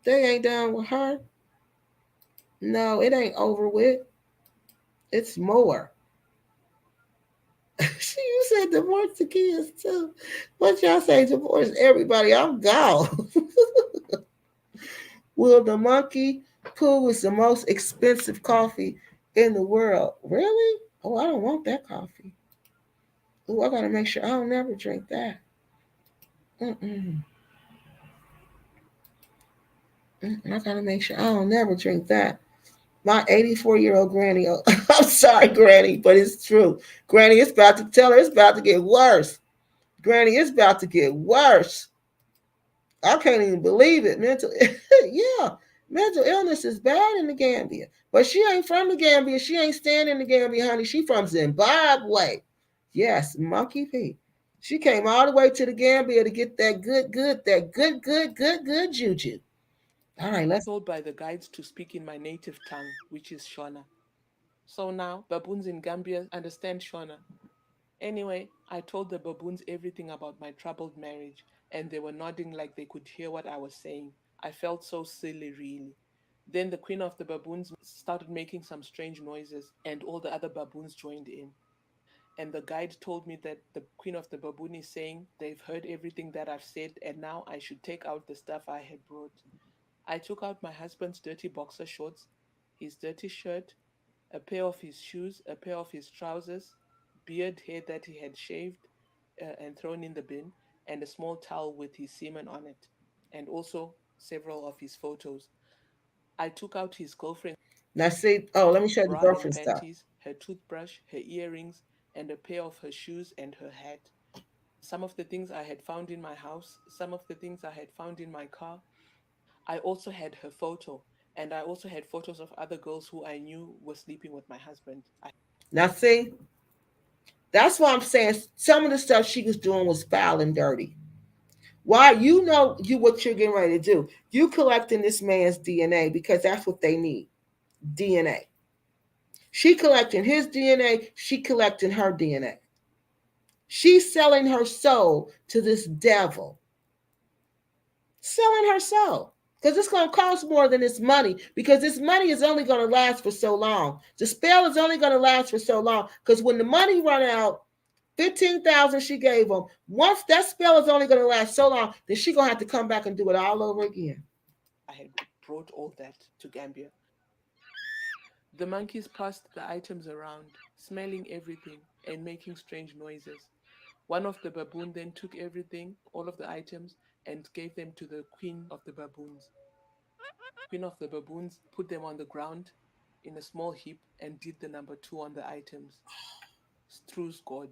They ain't done with her. No, it ain't over with. It's more. You said divorce the kids too. What y'all say? Divorce everybody. I'm gone. Will the monkey poo is the most expensive coffee in the world? Really? Oh, I don't want that coffee. Oh, I gotta make sure I don't never drink that. Mm-mm. I gotta make sure I don't never drink that. My 84-year-old granny. Oh, I'm sorry, granny, but it's true. Granny, it's about to tell her it's about to get worse. Granny, it's about to get worse. I can't even believe it. Yeah, mental illness is bad in the Gambia. But she ain't from the Gambia. She ain't staying in the Gambia, honey. She from Zimbabwe. Yes, Monkey P. She came all the way to the Gambia to get that good juju. All right, let's. told by the guides to speak in my native tongue, which is Shona. So now, baboons in Gambia understand Shona. Anyway, I told the baboons everything about my troubled marriage, and they were nodding like they could hear what I was saying. I felt so silly, really. Then the queen of the baboons started making some strange noises, and all the other baboons joined in. And the guide told me that the queen of the baboon is saying they've heard everything that I've said, and now I should take out the stuff I had brought. I took out my husband's dirty boxer shorts, his dirty shirt, a pair of his shoes, a pair of his trousers, beard hair that he had shaved and thrown in the bin, and a small towel with his semen on it, and also several of his photos. I took out his girlfriend's Now see. Oh, let me show you the bra and girlfriend stuff. panties, her toothbrush, her earrings, and a pair of her shoes and her hat. Some of the things I had found in my house, some of the things I had found in my car. I also had her photo, and I also had photos of other girls who I knew were sleeping with my husband. Now see. That's why I'm saying some of the stuff she was doing was foul and dirty. Why? You know you what you're getting ready to do. You collecting this man's DNA because that's what they need. DNA. She collecting his DNA. She collecting her DNA. She's selling her soul to this devil. Selling her soul. Because it's going to cost more than this money. Because this money is only going to last for so long. The spell is only going to last for so long. Because when the money run out, 15,000 she gave him. Once that spell is only going to last so long, then she going to have to come back and do it all over again. I had brought all that to Gambia. The monkeys passed the items around, smelling everything and making strange noises. One of the baboon then took everything, all of the items, and gave them to the queen of the baboons. queen of the baboons, put them on the ground in a small heap, and did the number two on the items. Stru's God.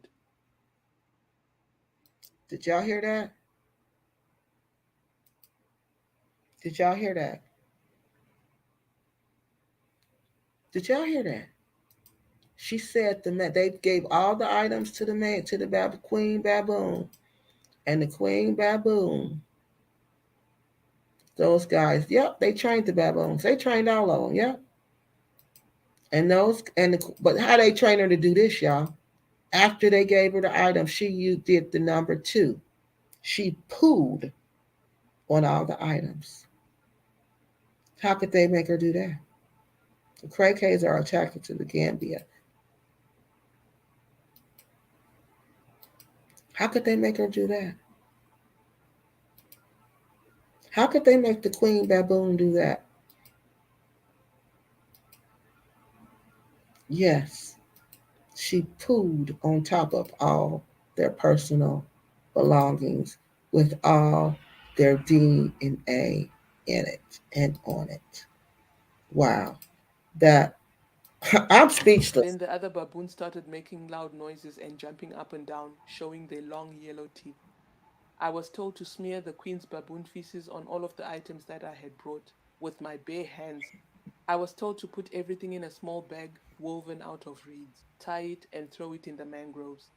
Did y'all hear that? Did y'all hear that? Did y'all hear that? She said they gave all the items to the man to the queen baboon, and the queen baboon. Those guys, yep, they trained the baboons. They trained all of them, yep. And but how they trained her to do this, y'all? After they gave her the item, did the number two. She pooed on all the items. How could they make her do that? The Cray-Kays are attracted to the Gambia. How could they make her do that? How could they make the queen baboon do that? Yes, she pooed on top of all their personal belongings with all their DNA in it and on it. Wow. That I'm speechless. Then the other baboons started making loud noises and jumping up and down, showing their long yellow teeth. I was told to smear the queen's baboon feces on all of the items that I had brought with my bare hands. I was told to put everything in a small bag woven out of reeds, tie it, and throw it in the mangroves.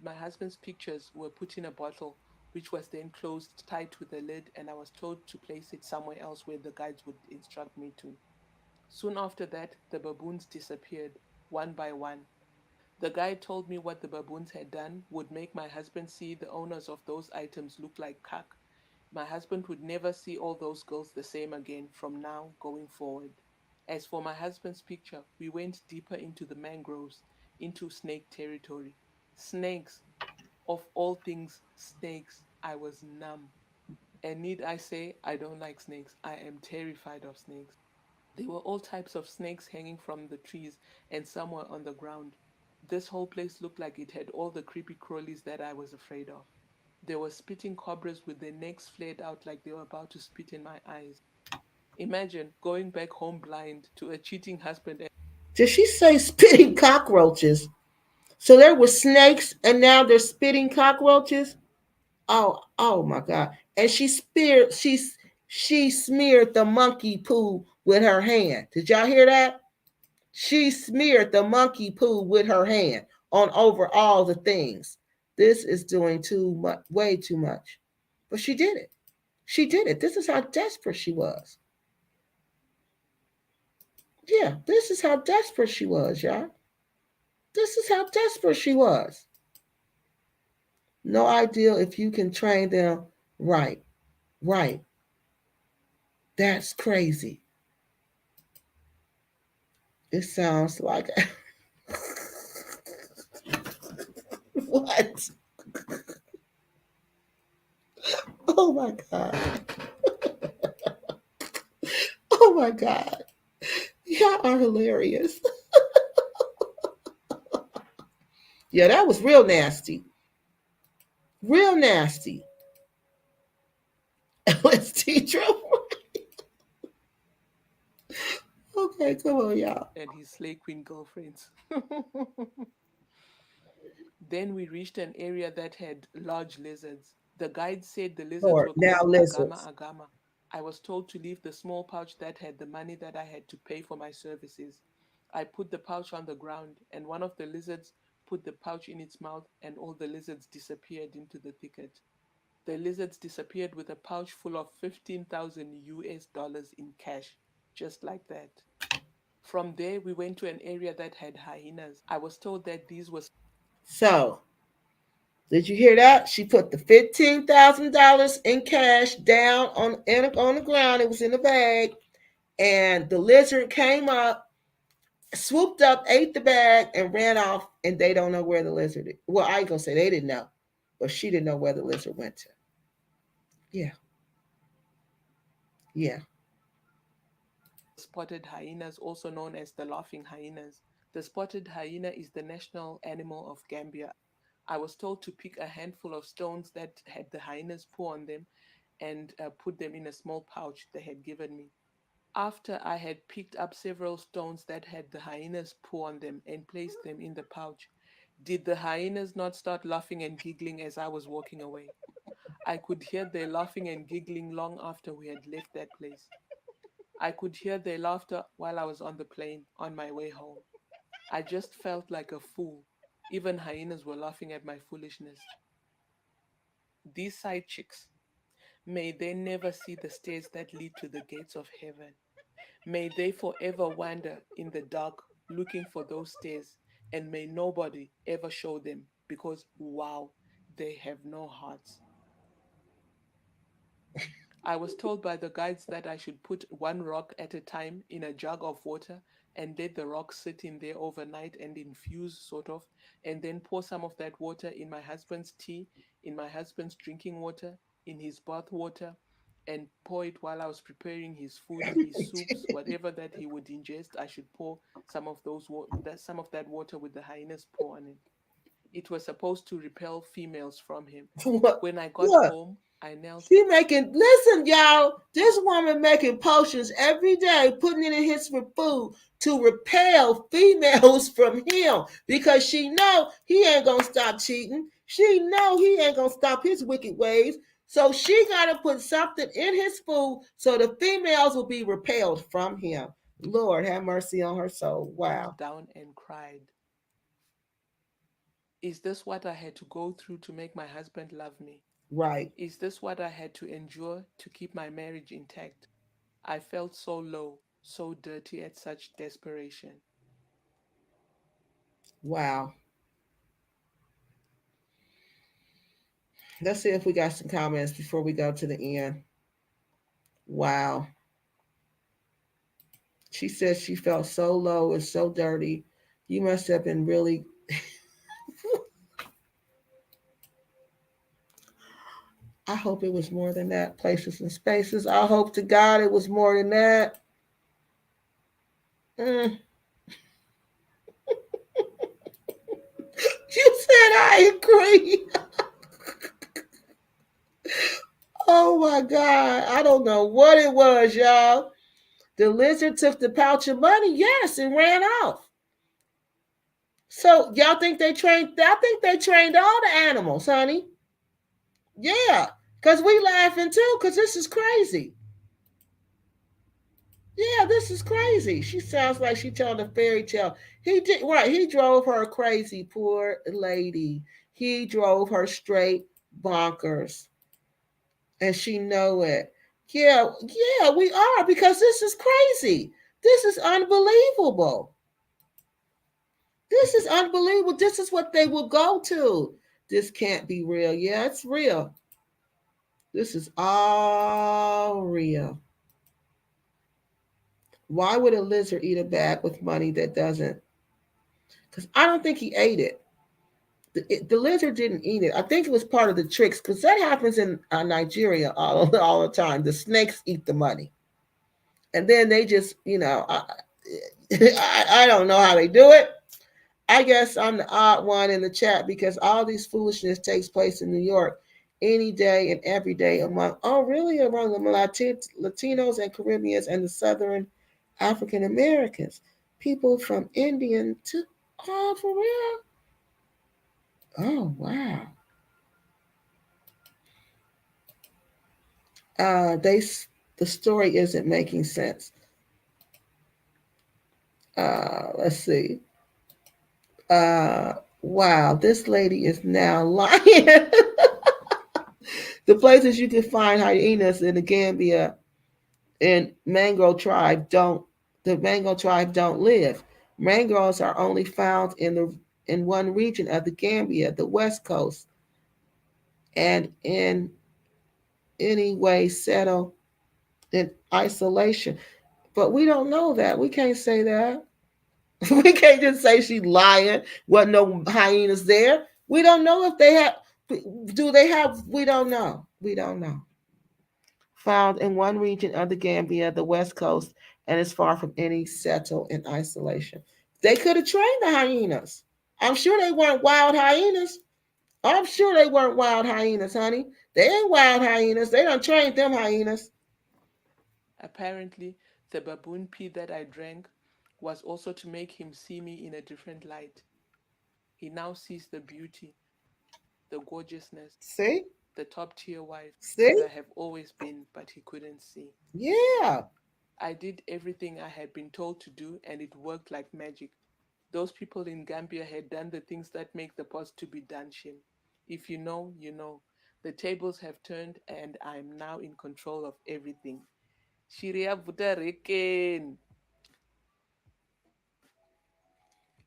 My husband's pictures were put in a bottle, which was then closed tight with a lid, and I was told to place it somewhere else where the guides would instruct me to. Soon after that, the baboons disappeared, one by one. The guide told me what the baboons had done would make my husband see the owners of those items look like cuck. My husband would never see all those girls the same again from now going forward. As for my husband's picture, we went deeper into the mangroves, into snake territory. Snakes, of all things, snakes. I was numb. And need I say, I don't like snakes. I am terrified of snakes. There were all types of snakes hanging from the trees, and some were on the ground. This whole place looked like it had all the creepy crawlies that I was afraid of. There were spitting cobras with their necks flared out like they were about to spit in my eyes. Imagine going back home blind to a cheating husband. Did she say spitting cockroaches? So there were snakes and now they're spitting cockroaches? Oh my God. And she smeared the monkey poo with her hand. Did y'all hear that? She smeared the monkey poo with her hand on over all the things. This is doing too much, way too much. But she did it. She did it. This is how desperate she was. Yeah, this is how desperate she was, y'all. This is how desperate she was. No idea if you can train them right. Right. That's crazy. It sounds like what? Oh my God. Oh my God. Y'all are hilarious. Yeah, that was real nasty. Real nasty. LSD trouble. Okay, come on, y'all. And his slay queen girlfriends. Then we reached an area that had large lizards. The guide said the lizards Lord, were now called agama lizards. agama. I was told to leave the small pouch that had the money that I had to pay for my services. I put the pouch on the ground, and one of the lizards put the pouch in its mouth, and all the lizards disappeared into the thicket. The lizards disappeared with a pouch full of 15,000 US dollars in cash, just like that. From there, we went to an area that had hyenas. I was told that these were So, did you hear that? She put the $15,000 in cash down on the ground. It was in a bag, and the lizard came up, swooped up, ate the bag, and ran off. And they don't know where the lizard is. Well, I ain't gonna say they didn't know, but she didn't know where the lizard went to. Yeah, yeah. spotted hyenas, also known as the laughing hyenas. The spotted hyena is the national animal of Gambia. I was told to pick a handful of stones that had the hyenas paw on them and put them in a small pouch they had given me. After I had picked up several stones that had the hyena's paw on them and placed them in the pouch, did the hyenas not start laughing and giggling as I was walking away? I could hear their laughing and giggling long after we had left that place. I could hear their laughter while I was on the plane on my way home. I just felt like a fool. Even hyenas were laughing at my foolishness. These side chicks, may they never see the stairs that lead to the gates of heaven. May they forever wander in the dark looking for those stairs, and may nobody ever show them because, wow, they have no hearts. I was told by the guides that I should put one rock at a time in a jug of water and let the rock sit in there overnight and infuse, sort of, and then pour some of that water in my husband's tea, in my husband's drinking water, in his bath water, and pour it while I was preparing his food, his soups, whatever that he would ingest. I should pour some of that water with the hyena's paw on it. It was supposed to repel females from him. What? When I got Look, home, I knelt. she making, listen, y'all. This woman making potions every day, putting it in his food to repel females from him because she know he ain't gonna stop cheating. She know he ain't gonna stop his wicked ways. So she gotta put something in his food so the females will be repelled from him. Lord have mercy on her soul. Wow. Down and cried. Is this what I had to go through to make my husband love me? Right. Is this what I had to endure to keep my marriage intact? I felt so low, so dirty at such desperation. Wow. Let's see if we got some comments before we go to the end. Wow. She said she felt so low and so dirty. You must have been really. I hope it was more than that. Places and spaces. I hope to God it was more than that. Mm. You said I agree. Oh my God. I don't know what it was, y'all. The lizard took the pouch of money, yes, and ran off. So y'all think they trained? I think they trained all the animals, honey. Yeah, cause we laughing too, cause this is crazy. Yeah, this is crazy. She sounds like she telling a fairy tale. He did right. He drove her crazy, poor lady. He drove her straight bonkers, and she know it. Yeah, yeah, we are because this is crazy. This is unbelievable. This is unbelievable. This is what they will go to. This can't be real. Yeah, it's real. This is all real. Why would a lizard eat a bag with money that doesn't? Because I don't think he ate it. The lizard didn't eat it. I think it was part of the tricks because that happens in Nigeria all the time. The snakes eat the money. And then they just, I don't know how they do it. I guess I'm the odd one in the chat because all these foolishness takes place in New York any day and every day among the Latinos and Caribbeans and the Southern African Americans. People from Indian to, oh, for real? Oh, wow. They the story isn't making sense. Let's see. Uh, wow, this lady is now lying. The places you can find hyenas in the Gambia and Mango tribe don't the Mango tribe don't live. Mangroves are only found in one region of the Gambia, the west coast, and in any way settle in isolation. But we don't know that. We can't say that. We can't just say she's lying. Wasn't no hyenas there. We don't know if they have. Do they have? We don't know. We don't know. Found in one region of the Gambia, the west coast, and is far from any settle in isolation. They could have trained the hyenas. I'm sure they weren't wild hyenas. I'm sure they weren't wild hyenas, honey. They ain't wild hyenas. They don't train them hyenas. Apparently, The baboon pee that I drank was also to make him see me in a different light. He now sees the beauty, the gorgeousness, See? the top tier wife that See? I have always been, but he couldn't see. Yeah. I did everything I had been told to do, and it worked like magic. Those people in Gambia had done the things that make the past to be done, Shim. If you know, you know. The tables have turned, and I am now in control of everything. Shiria Butareken.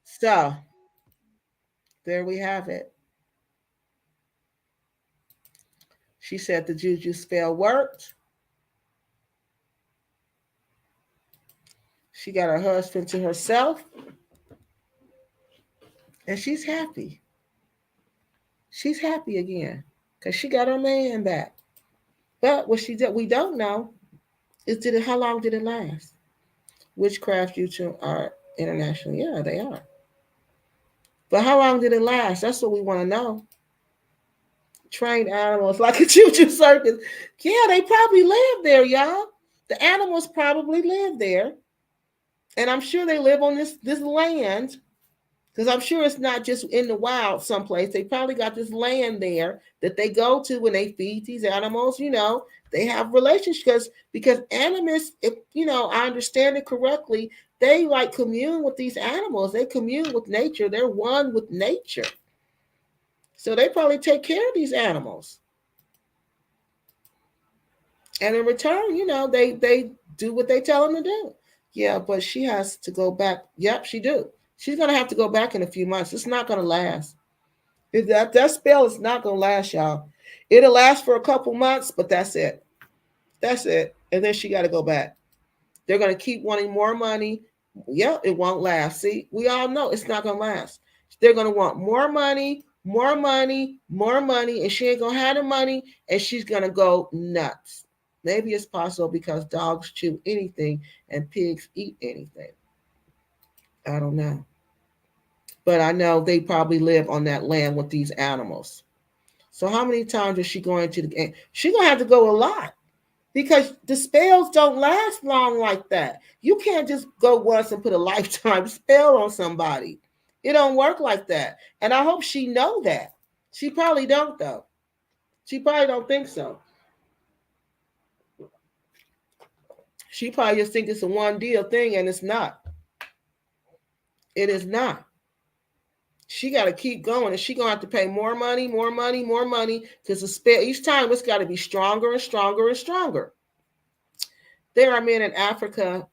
So there we have it. She said the juju spell worked. She got her husband to herself, and she's happy. She's happy again because she got her man back. But what she did, we don't know, is did it? How long did it last? Witchcraft YouTube are international. Yeah, they are. But how long did it last? That's what we want to know. Trained animals like a choo-choo circus. Yeah, they probably live there, y'all. The animals probably live there, and I'm sure they live on this land because I'm sure it's not just in the wild someplace. They probably got this land there that they go to when they feed these animals. They have relationships because animals, if I understand it correctly, they like commune with these animals. They commune with nature. They're one with nature. So they probably take care of these animals. And in return, they do what they tell them to do. Yeah, but she has to go back. Yep, she do. She's gonna have to go back in a few months. It's not gonna last. That spell is not gonna last, y'all. It'll last for a couple months, but that's it. That's it. And then she got to go back. They're gonna keep wanting more money. Yeah, it won't last. See, we all know it's not gonna last. They're gonna want more money, more money, more money, and she ain't gonna have the money, and she's gonna go nuts. Maybe it's possible because dogs chew anything and pigs eat anything. I don't know. But I know they probably live on that land with these animals. So how many times is she going to the game? She's gonna have to go a lot because the spells don't last long like that. You can't just go once and put a lifetime spell on somebody. It don't work like that. And I hope she know that. She probably don't though. She probably don't think so. She probably just think it's a one deal thing and it's not. It is not. She got to keep going, and she gonna have to pay more money, more money, more money because the spell each time it's got to be stronger and stronger and stronger. There are men in Africa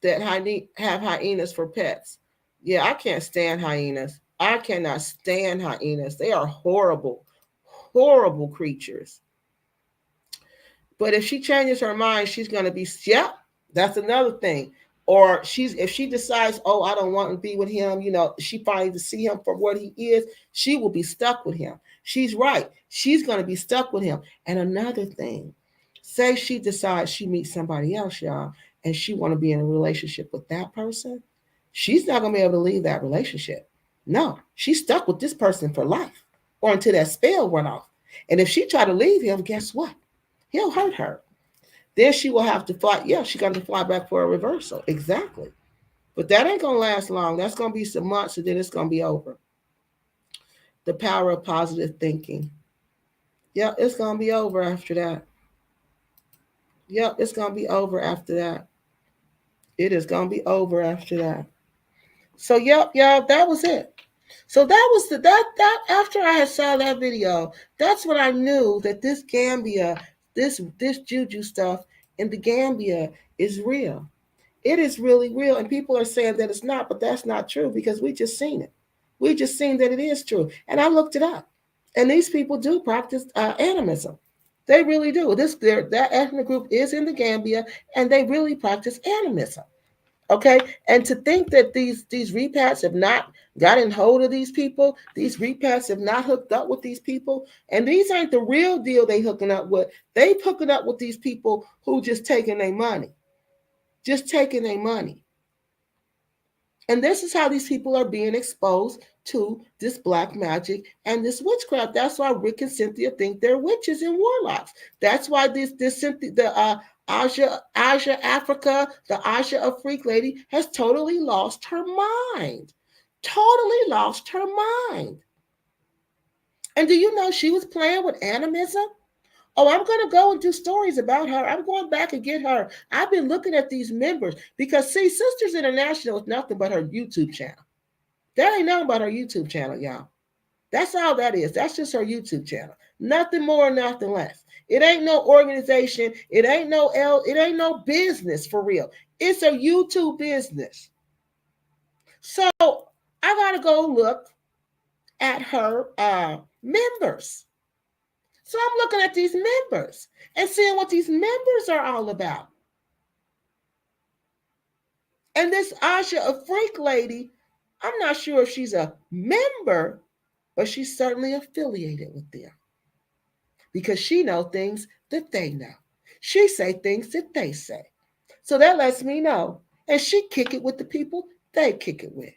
that have hyenas for pets. Yeah, I can't stand hyenas. I cannot stand hyenas. They are horrible, horrible creatures. But if she changes her mind, she's going to be, yeah, that's another thing. Or if she decides, oh, I don't want to be with him, she finally to see him for what he is, she will be stuck with him. She's right. She's going to be stuck with him. And another thing, say she decides she meets somebody else, y'all, and she want to be in a relationship with that person, she's not going to be able to leave that relationship. No, she's stuck with this person for life or until that spell run off. And if she try to leave him, guess what? He'll hurt her. Then she will have to fly. Yeah, she's going to fly back for a reversal. Exactly. But that ain't going to last long. That's going to be some months and then it's going to be over. The power of positive thinking. Yeah, it's going to be over after that. Yep, it's going to be over after that. It is going to be over after that. So, yep, y'all, that was it. So that was that after I had saw that video, that's when I knew that this Gambia, this juju stuff in the Gambia is real. It is really real, and people are saying that it's not, but that's not true because we just seen it. We just seen that it is true, and I looked it up, and these people do practice animism. They really do. That ethnic group is in the Gambia, and they really practice animism. Okay, and to think that these repats have not gotten hold of these repats have not hooked up with these people, and these ain't the real deal they hooking up with. They hooking up with these people who just taking their money, just taking their money. And this is how these people are being exposed to this black magic and this witchcraft. That's why Rick and Cynthia think they're witches and warlocks. That's why this Cynthia, the Asia Africa, the Asia Afrique lady has totally lost her mind. Totally lost her mind. And do you know she was playing with animism? Oh, I'm going to go and do stories about her. I'm going back and get her. I've been looking at these members because, see, Sisters International is nothing but her YouTube channel. That ain't nothing but her YouTube channel, y'all. That's all that is. That's just her YouTube channel. Nothing more, nothing less. It ain't no organization. It ain't no business for real. It's a YouTube business. So I gotta go look at her members. So I'm looking at these members and seeing what these members are all about. And this Asha, a freak lady, I'm not sure if she's a member, but she's certainly affiliated with them because she knows things that they know. She say things that they say. So that lets me know. And she kick it with the people they kick it with.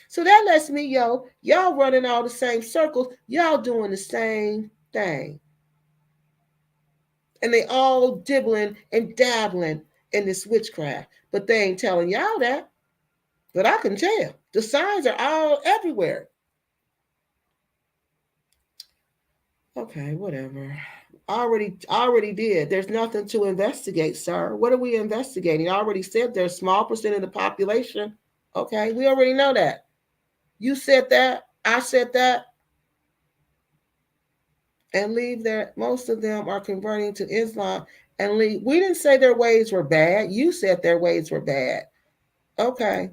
So that lets me y'all running all the same circles, y'all doing the same thing. And they all dibbling and dabbling in this witchcraft. But they ain't telling y'all that. But I can tell. The signs are all everywhere. Okay, whatever. Already did. There's nothing to investigate, sir. What are we investigating? I already said there's a small percent of the population. Okay, we already know that. You said that. I said that. And leave that most of them are converting to Islam and leave. We didn't say their ways were bad. You said their ways were bad. Okay.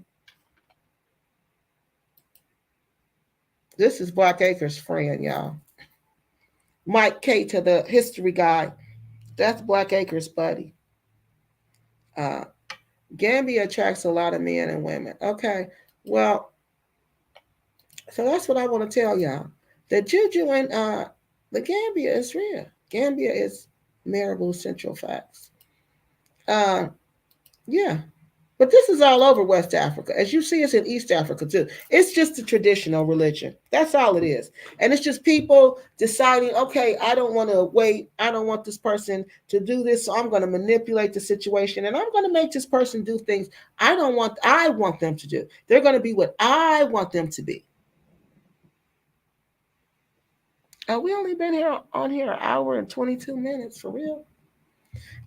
This is Black Acres' friend, y'all. Mike K to the history guy. That's Black Acres' buddy. Uh, Gambia attracts a lot of men and women. Okay. Well, so that's what I want to tell y'all. The Juju and the Gambia is real. Gambia is Marabou Central Facts. Uh, yeah. But this is all over West Africa. As you see, it's in East Africa too. It's just a traditional religion. That's all it is. And it's just people deciding, okay, I don't want to wait. I don't want this person to do this. So I'm going to manipulate the situation and I'm going to make this person do things I want them to do. They're going to be what I want them to be. We only been here on here an hour and 22 minutes for real.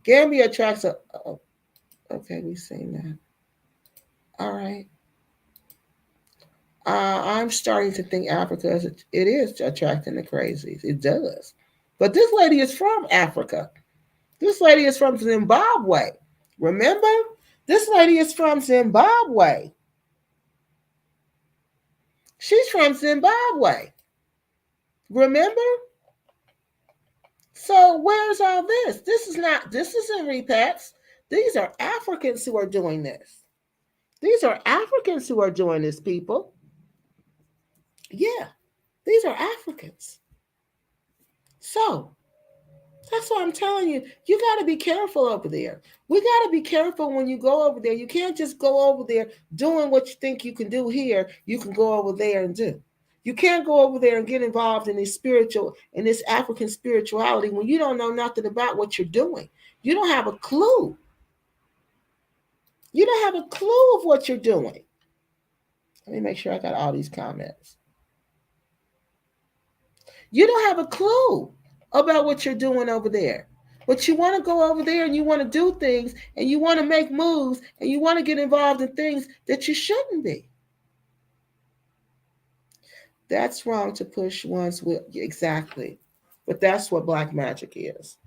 Gambia attracts a. Okay, we've seen that. All right. I'm starting to think Africa is attracting the crazies. It does. But this lady is from Africa. This lady is from Zimbabwe. Remember? This lady is from Zimbabwe. She's from Zimbabwe. Remember? So where's all this? This isn't repats. These are Africans who are doing this. These are Africans who are doing this, people. Yeah, these are Africans. So that's what I'm telling you. You got to be careful over there. We got to be careful when you go over there. You can't just go over there doing what you think you can do here. You can go over there and do. You can't go over there and get involved in this African spirituality when you don't know nothing about what you're doing. You don't have a clue. You don't have a clue of what you're doing. Let me make sure I got all these comments. You don't have a clue about what you're doing over there. But you want to go over there and you want to do things and you want to make moves and you want to get involved in things that you shouldn't be. That's wrong to push one's will. Exactly. But that's what black magic is.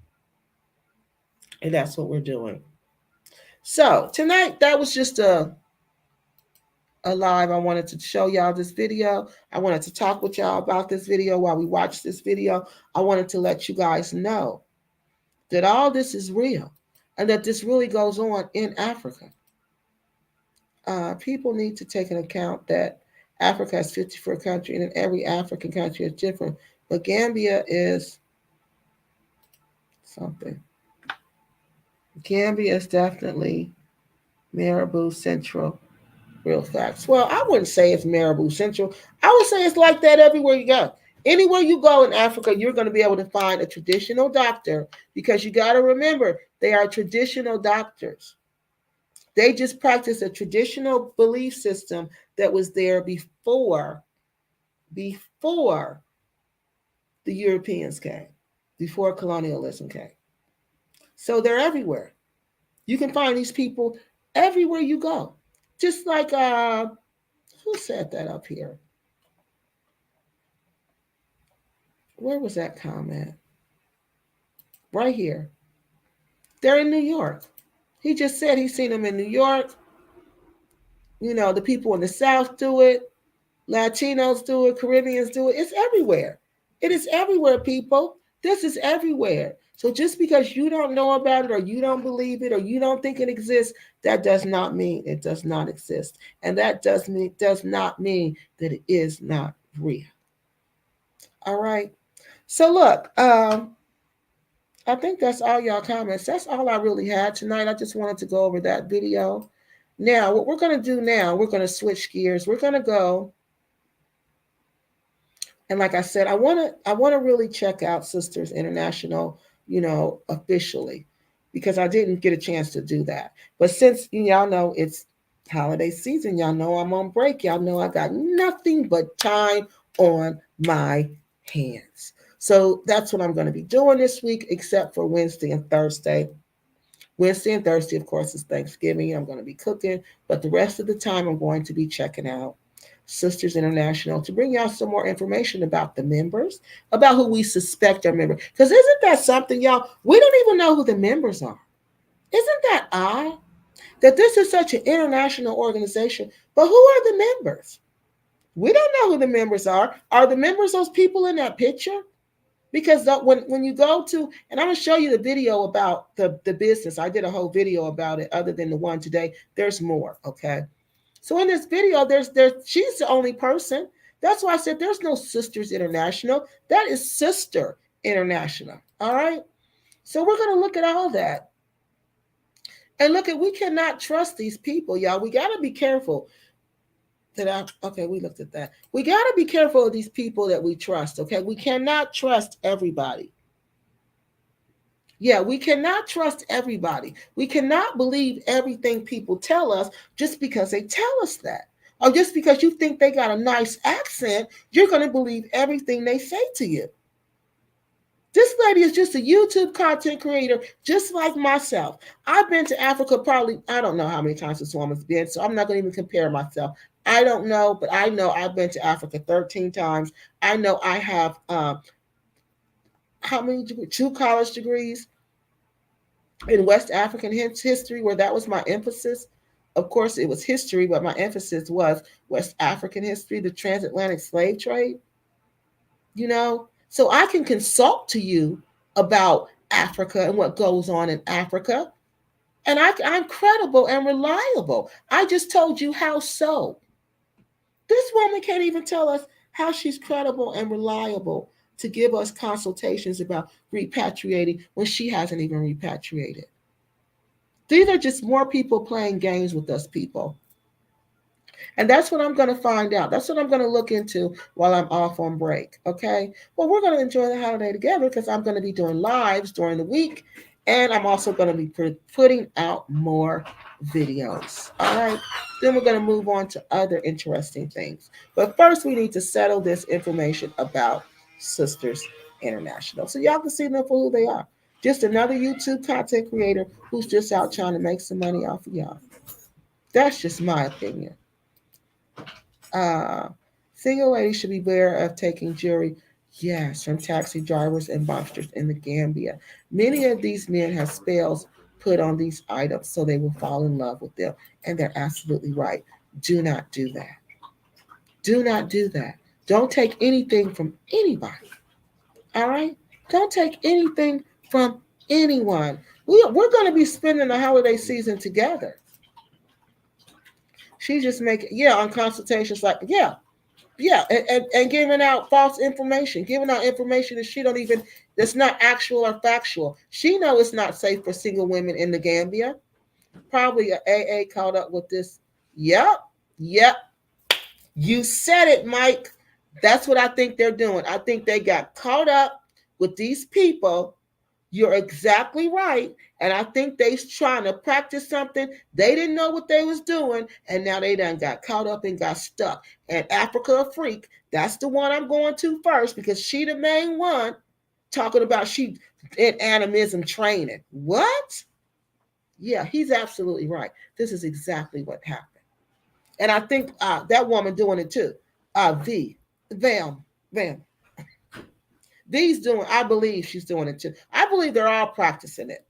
And that's what we're doing. So tonight, that was just a live. I wanted to show y'all this video. I wanted to talk with y'all about this video while we watch this video. I wanted to let you guys know that all this is real and that this really goes on in Africa. People need to take into account that Africa has 54 countries and every African country is different. But Gambia is something. Gambia is definitely Marabou Central Real facts. Well, I wouldn't say it's Marabou Central. I would say it's like that everywhere you go. Anywhere you go in Africa, you're going to be able to find a traditional doctor because you got to remember they are traditional doctors. They just practice a traditional belief system that was there before the Europeans came, before colonialism came. So they're everywhere. You can find these people everywhere you go. Just like who said that up here? Where was that comment? Right here. They're in New York. He just said he's seen them in New York. You know, the people in the South do it. Latinos do it. Caribbeans do it. It's everywhere. It is everywhere, people. This is everywhere. So just because you don't know about it or you don't believe it or you don't think it exists, that does not mean it does not exist. And that does not mean that it is not real. All right. So look, I think that's all y'all comments. That's all I really had tonight. I just wanted to go over that video. Now, what we're going to do now, we're going to switch gears. We're going to go, and like I said, I want to really check out Sisters International, officially, because I didn't get a chance to do that. But since y'all know it's holiday season, y'all know I'm on break. Y'all know I got nothing but time on my hands. So that's what I'm going to be doing this week, except for Wednesday and Thursday. Wednesday and Thursday, of course, is Thanksgiving. I'm going to be cooking, but the rest of the time, I'm going to be checking out Sisters International to bring y'all some more information about the members, about who we suspect are members. Because isn't that something, y'all? We don't even know who the members are. Isn't that odd that this is such an international organization? But who are the members? We don't know who the members are. Are the members those people in that picture? Because when you go to, and I'm going to show you the video about the business. I did a whole video about it other than the one today. There's more, okay? So in this video, there's she's the only person. That's why I said there's no Sisters International. That is Sister International, all right? So we're going to look at all that. And look at, we cannot trust these people, y'all. We got to be careful. Okay, we looked at that. We got to be careful of these people that we trust, okay? We cannot trust everybody. Yeah, we cannot trust everybody. We cannot believe everything people tell us just because they tell us that. Or just because you think they got a nice accent, you're going to believe everything they say to you. This lady is just a YouTube content creator, just like myself. I've been to Africa probably, I don't know how many times this woman's been, so I'm not going to even compare myself. I don't know, but I know I've been to Africa 13 times. I know I have, how many, 2 college degrees in West African history, where that was my emphasis. Of course, it was history, but my emphasis was West African history, the transatlantic slave trade, So I can consult to you about Africa and what goes on in Africa. And I'm credible and reliable. I just told you how so. This woman can't even tell us how she's credible and reliable to give us consultations about repatriating when she hasn't even repatriated. These are just more people playing games with us, people. And that's what I'm going to find out. That's what I'm going to look into while I'm off on break. Okay. Well, we're going to enjoy the holiday together because I'm going to be doing lives during the week. And I'm also going to be putting out more videos. All right. Then we're going to move on to other interesting things. But first, we need to settle this information about Sisters International. So y'all can see them for who they are. Just another YouTube content creator who's just out trying to make some money off of y'all. That's just my opinion. Single ladies should be aware of taking jewelry, yes, from taxi drivers and bumpsters in the Gambia. Many of these men have spells put on these items so they will fall in love with them. And they're absolutely right. Do not do that. Do not do that. Don't take anything from anybody. All right? Don't take anything from anyone. We're going to be spending the holiday season together. She's just making, yeah, on consultations like, and giving out false information, giving out information that she don't even, that's not actual or factual. She know it's not safe for single women in the Gambia. Probably a AA caught up with this. Yep. Yep, you said it, Mike. That's what I think they're doing. I think they got caught up with these people. You're exactly right. And I think they's trying to practice something. They didn't know what they was doing. And now they done got caught up and got stuck. And Africa a Freak, that's the one I'm going to first because she the main one talking about she in animism training. What? Yeah, he's absolutely right. This is exactly what happened. And I think that woman doing it too. V, them, them. These doing, I believe she's doing it too. I believe they're all practicing it.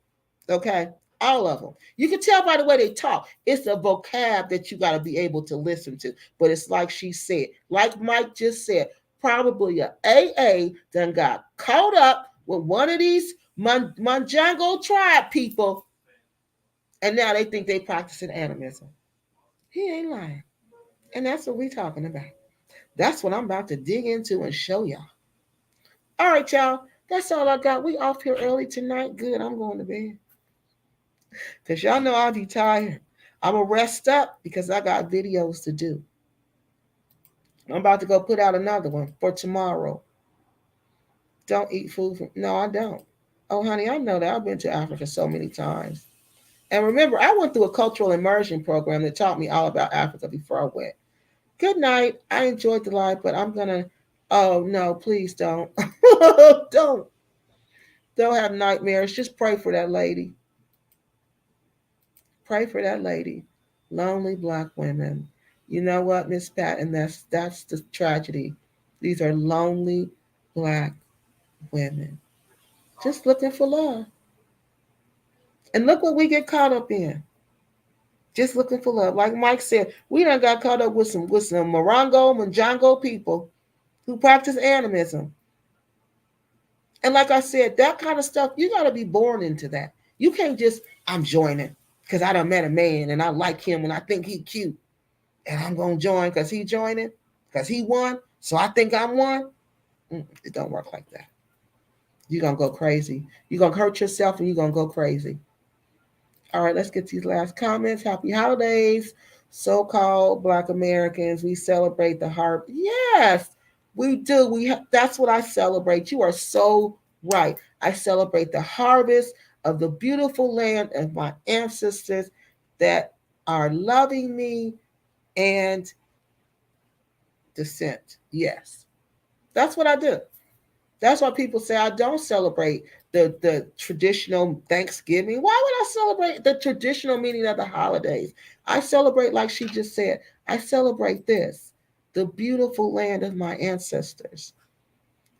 Okay, all of them. You can tell by the way they talk. It's a vocab that you got to be able to listen to. But it's like she said, like Mike just said, probably a AA done got caught up with one of these Manjango tribe people, and now they think they practicing animism. He ain't lying, and that's what we talking about. That's what I'm about to dig into and show y'all. All right, y'all. That's all I got. We off here early tonight. Good. I'm going to bed. Because y'all know I'll be tired. I'm going to rest up because I got videos to do. I'm about to go put out another one for tomorrow. Don't eat food from. No, I don't. Oh, honey, I know that. I've been to Africa so many times. And remember, I went through a cultural immersion program that taught me all about Africa before I went. Good night. I enjoyed the live, but I'm going to. Oh, no, please don't. don't. Don't have nightmares. Just pray for that lady. Pray for that lady. Lonely black women. You know what, Miss Pat? And that's the tragedy. These are lonely black women. Just looking for love. And look what we get caught up in. Just looking for love. Like Mike said, we done got caught up with some Morongo, Manjango people who practice animism. And like I said, that kind of stuff, you gotta be born into that. You can't just, I'm joining because I done met a man and I like him and I think he cute. And I'm gonna join because he joining, because he won. So I think I'm one. It don't work like that. You're gonna go crazy. You're gonna hurt yourself and you're gonna go crazy. All right, let's get these last comments. Happy holidays, so-called Black Americans. We celebrate the harvest. Yes, we do. That's what I celebrate. You are so right. I celebrate the harvest of the beautiful land of my ancestors that are loving me and descent. Yes, that's what I do. That's why people say I don't celebrate the traditional Thanksgiving. Why would I celebrate the traditional meaning of the holidays? I celebrate, like she just said, I celebrate this, the beautiful land of my ancestors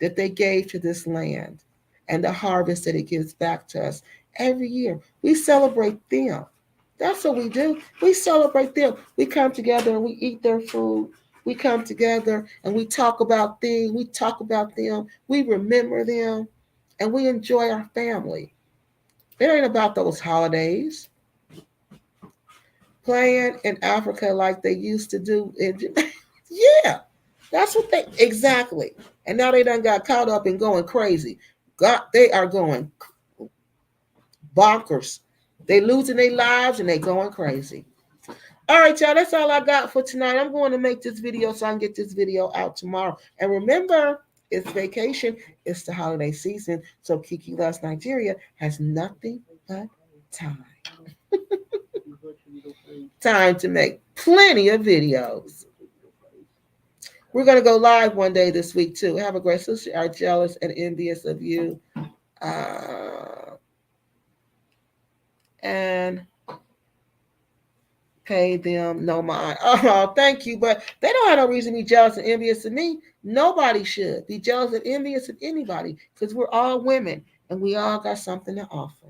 that they gave to this land and the harvest that it gives back to us every year. We celebrate them. That's what we do. We celebrate them. We come together and we eat their food. We come together and we talk about things. We talk about them. We remember them and we enjoy our family. It ain't about those holidays. Playing in Africa like they used to do in yeah. That's what they exactly. And now they done got caught up in going crazy. God, they are going bonkers. They losing their lives and they going crazy. All right, y'all. That's all I got for tonight. I'm going to make this video so I can get this video out tomorrow. And remember, it's vacation. It's the holiday season. So Kiki Loves Nigeria has nothing but time. Time to make plenty of videos. We're going to go live one day this week, too. Have a great sister. Are jealous and envious of you. And pay them no mind. Oh, thank you. But they don't have no reason to be jealous and envious of me. Nobody should be jealous and envious of anybody because we're all women and we all got something to offer.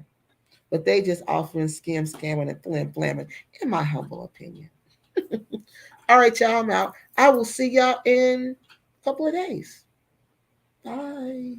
But they just offering scamming, and flamming, in my humble opinion. All right, y'all, I'm out. I will see y'all in a couple of days. Bye.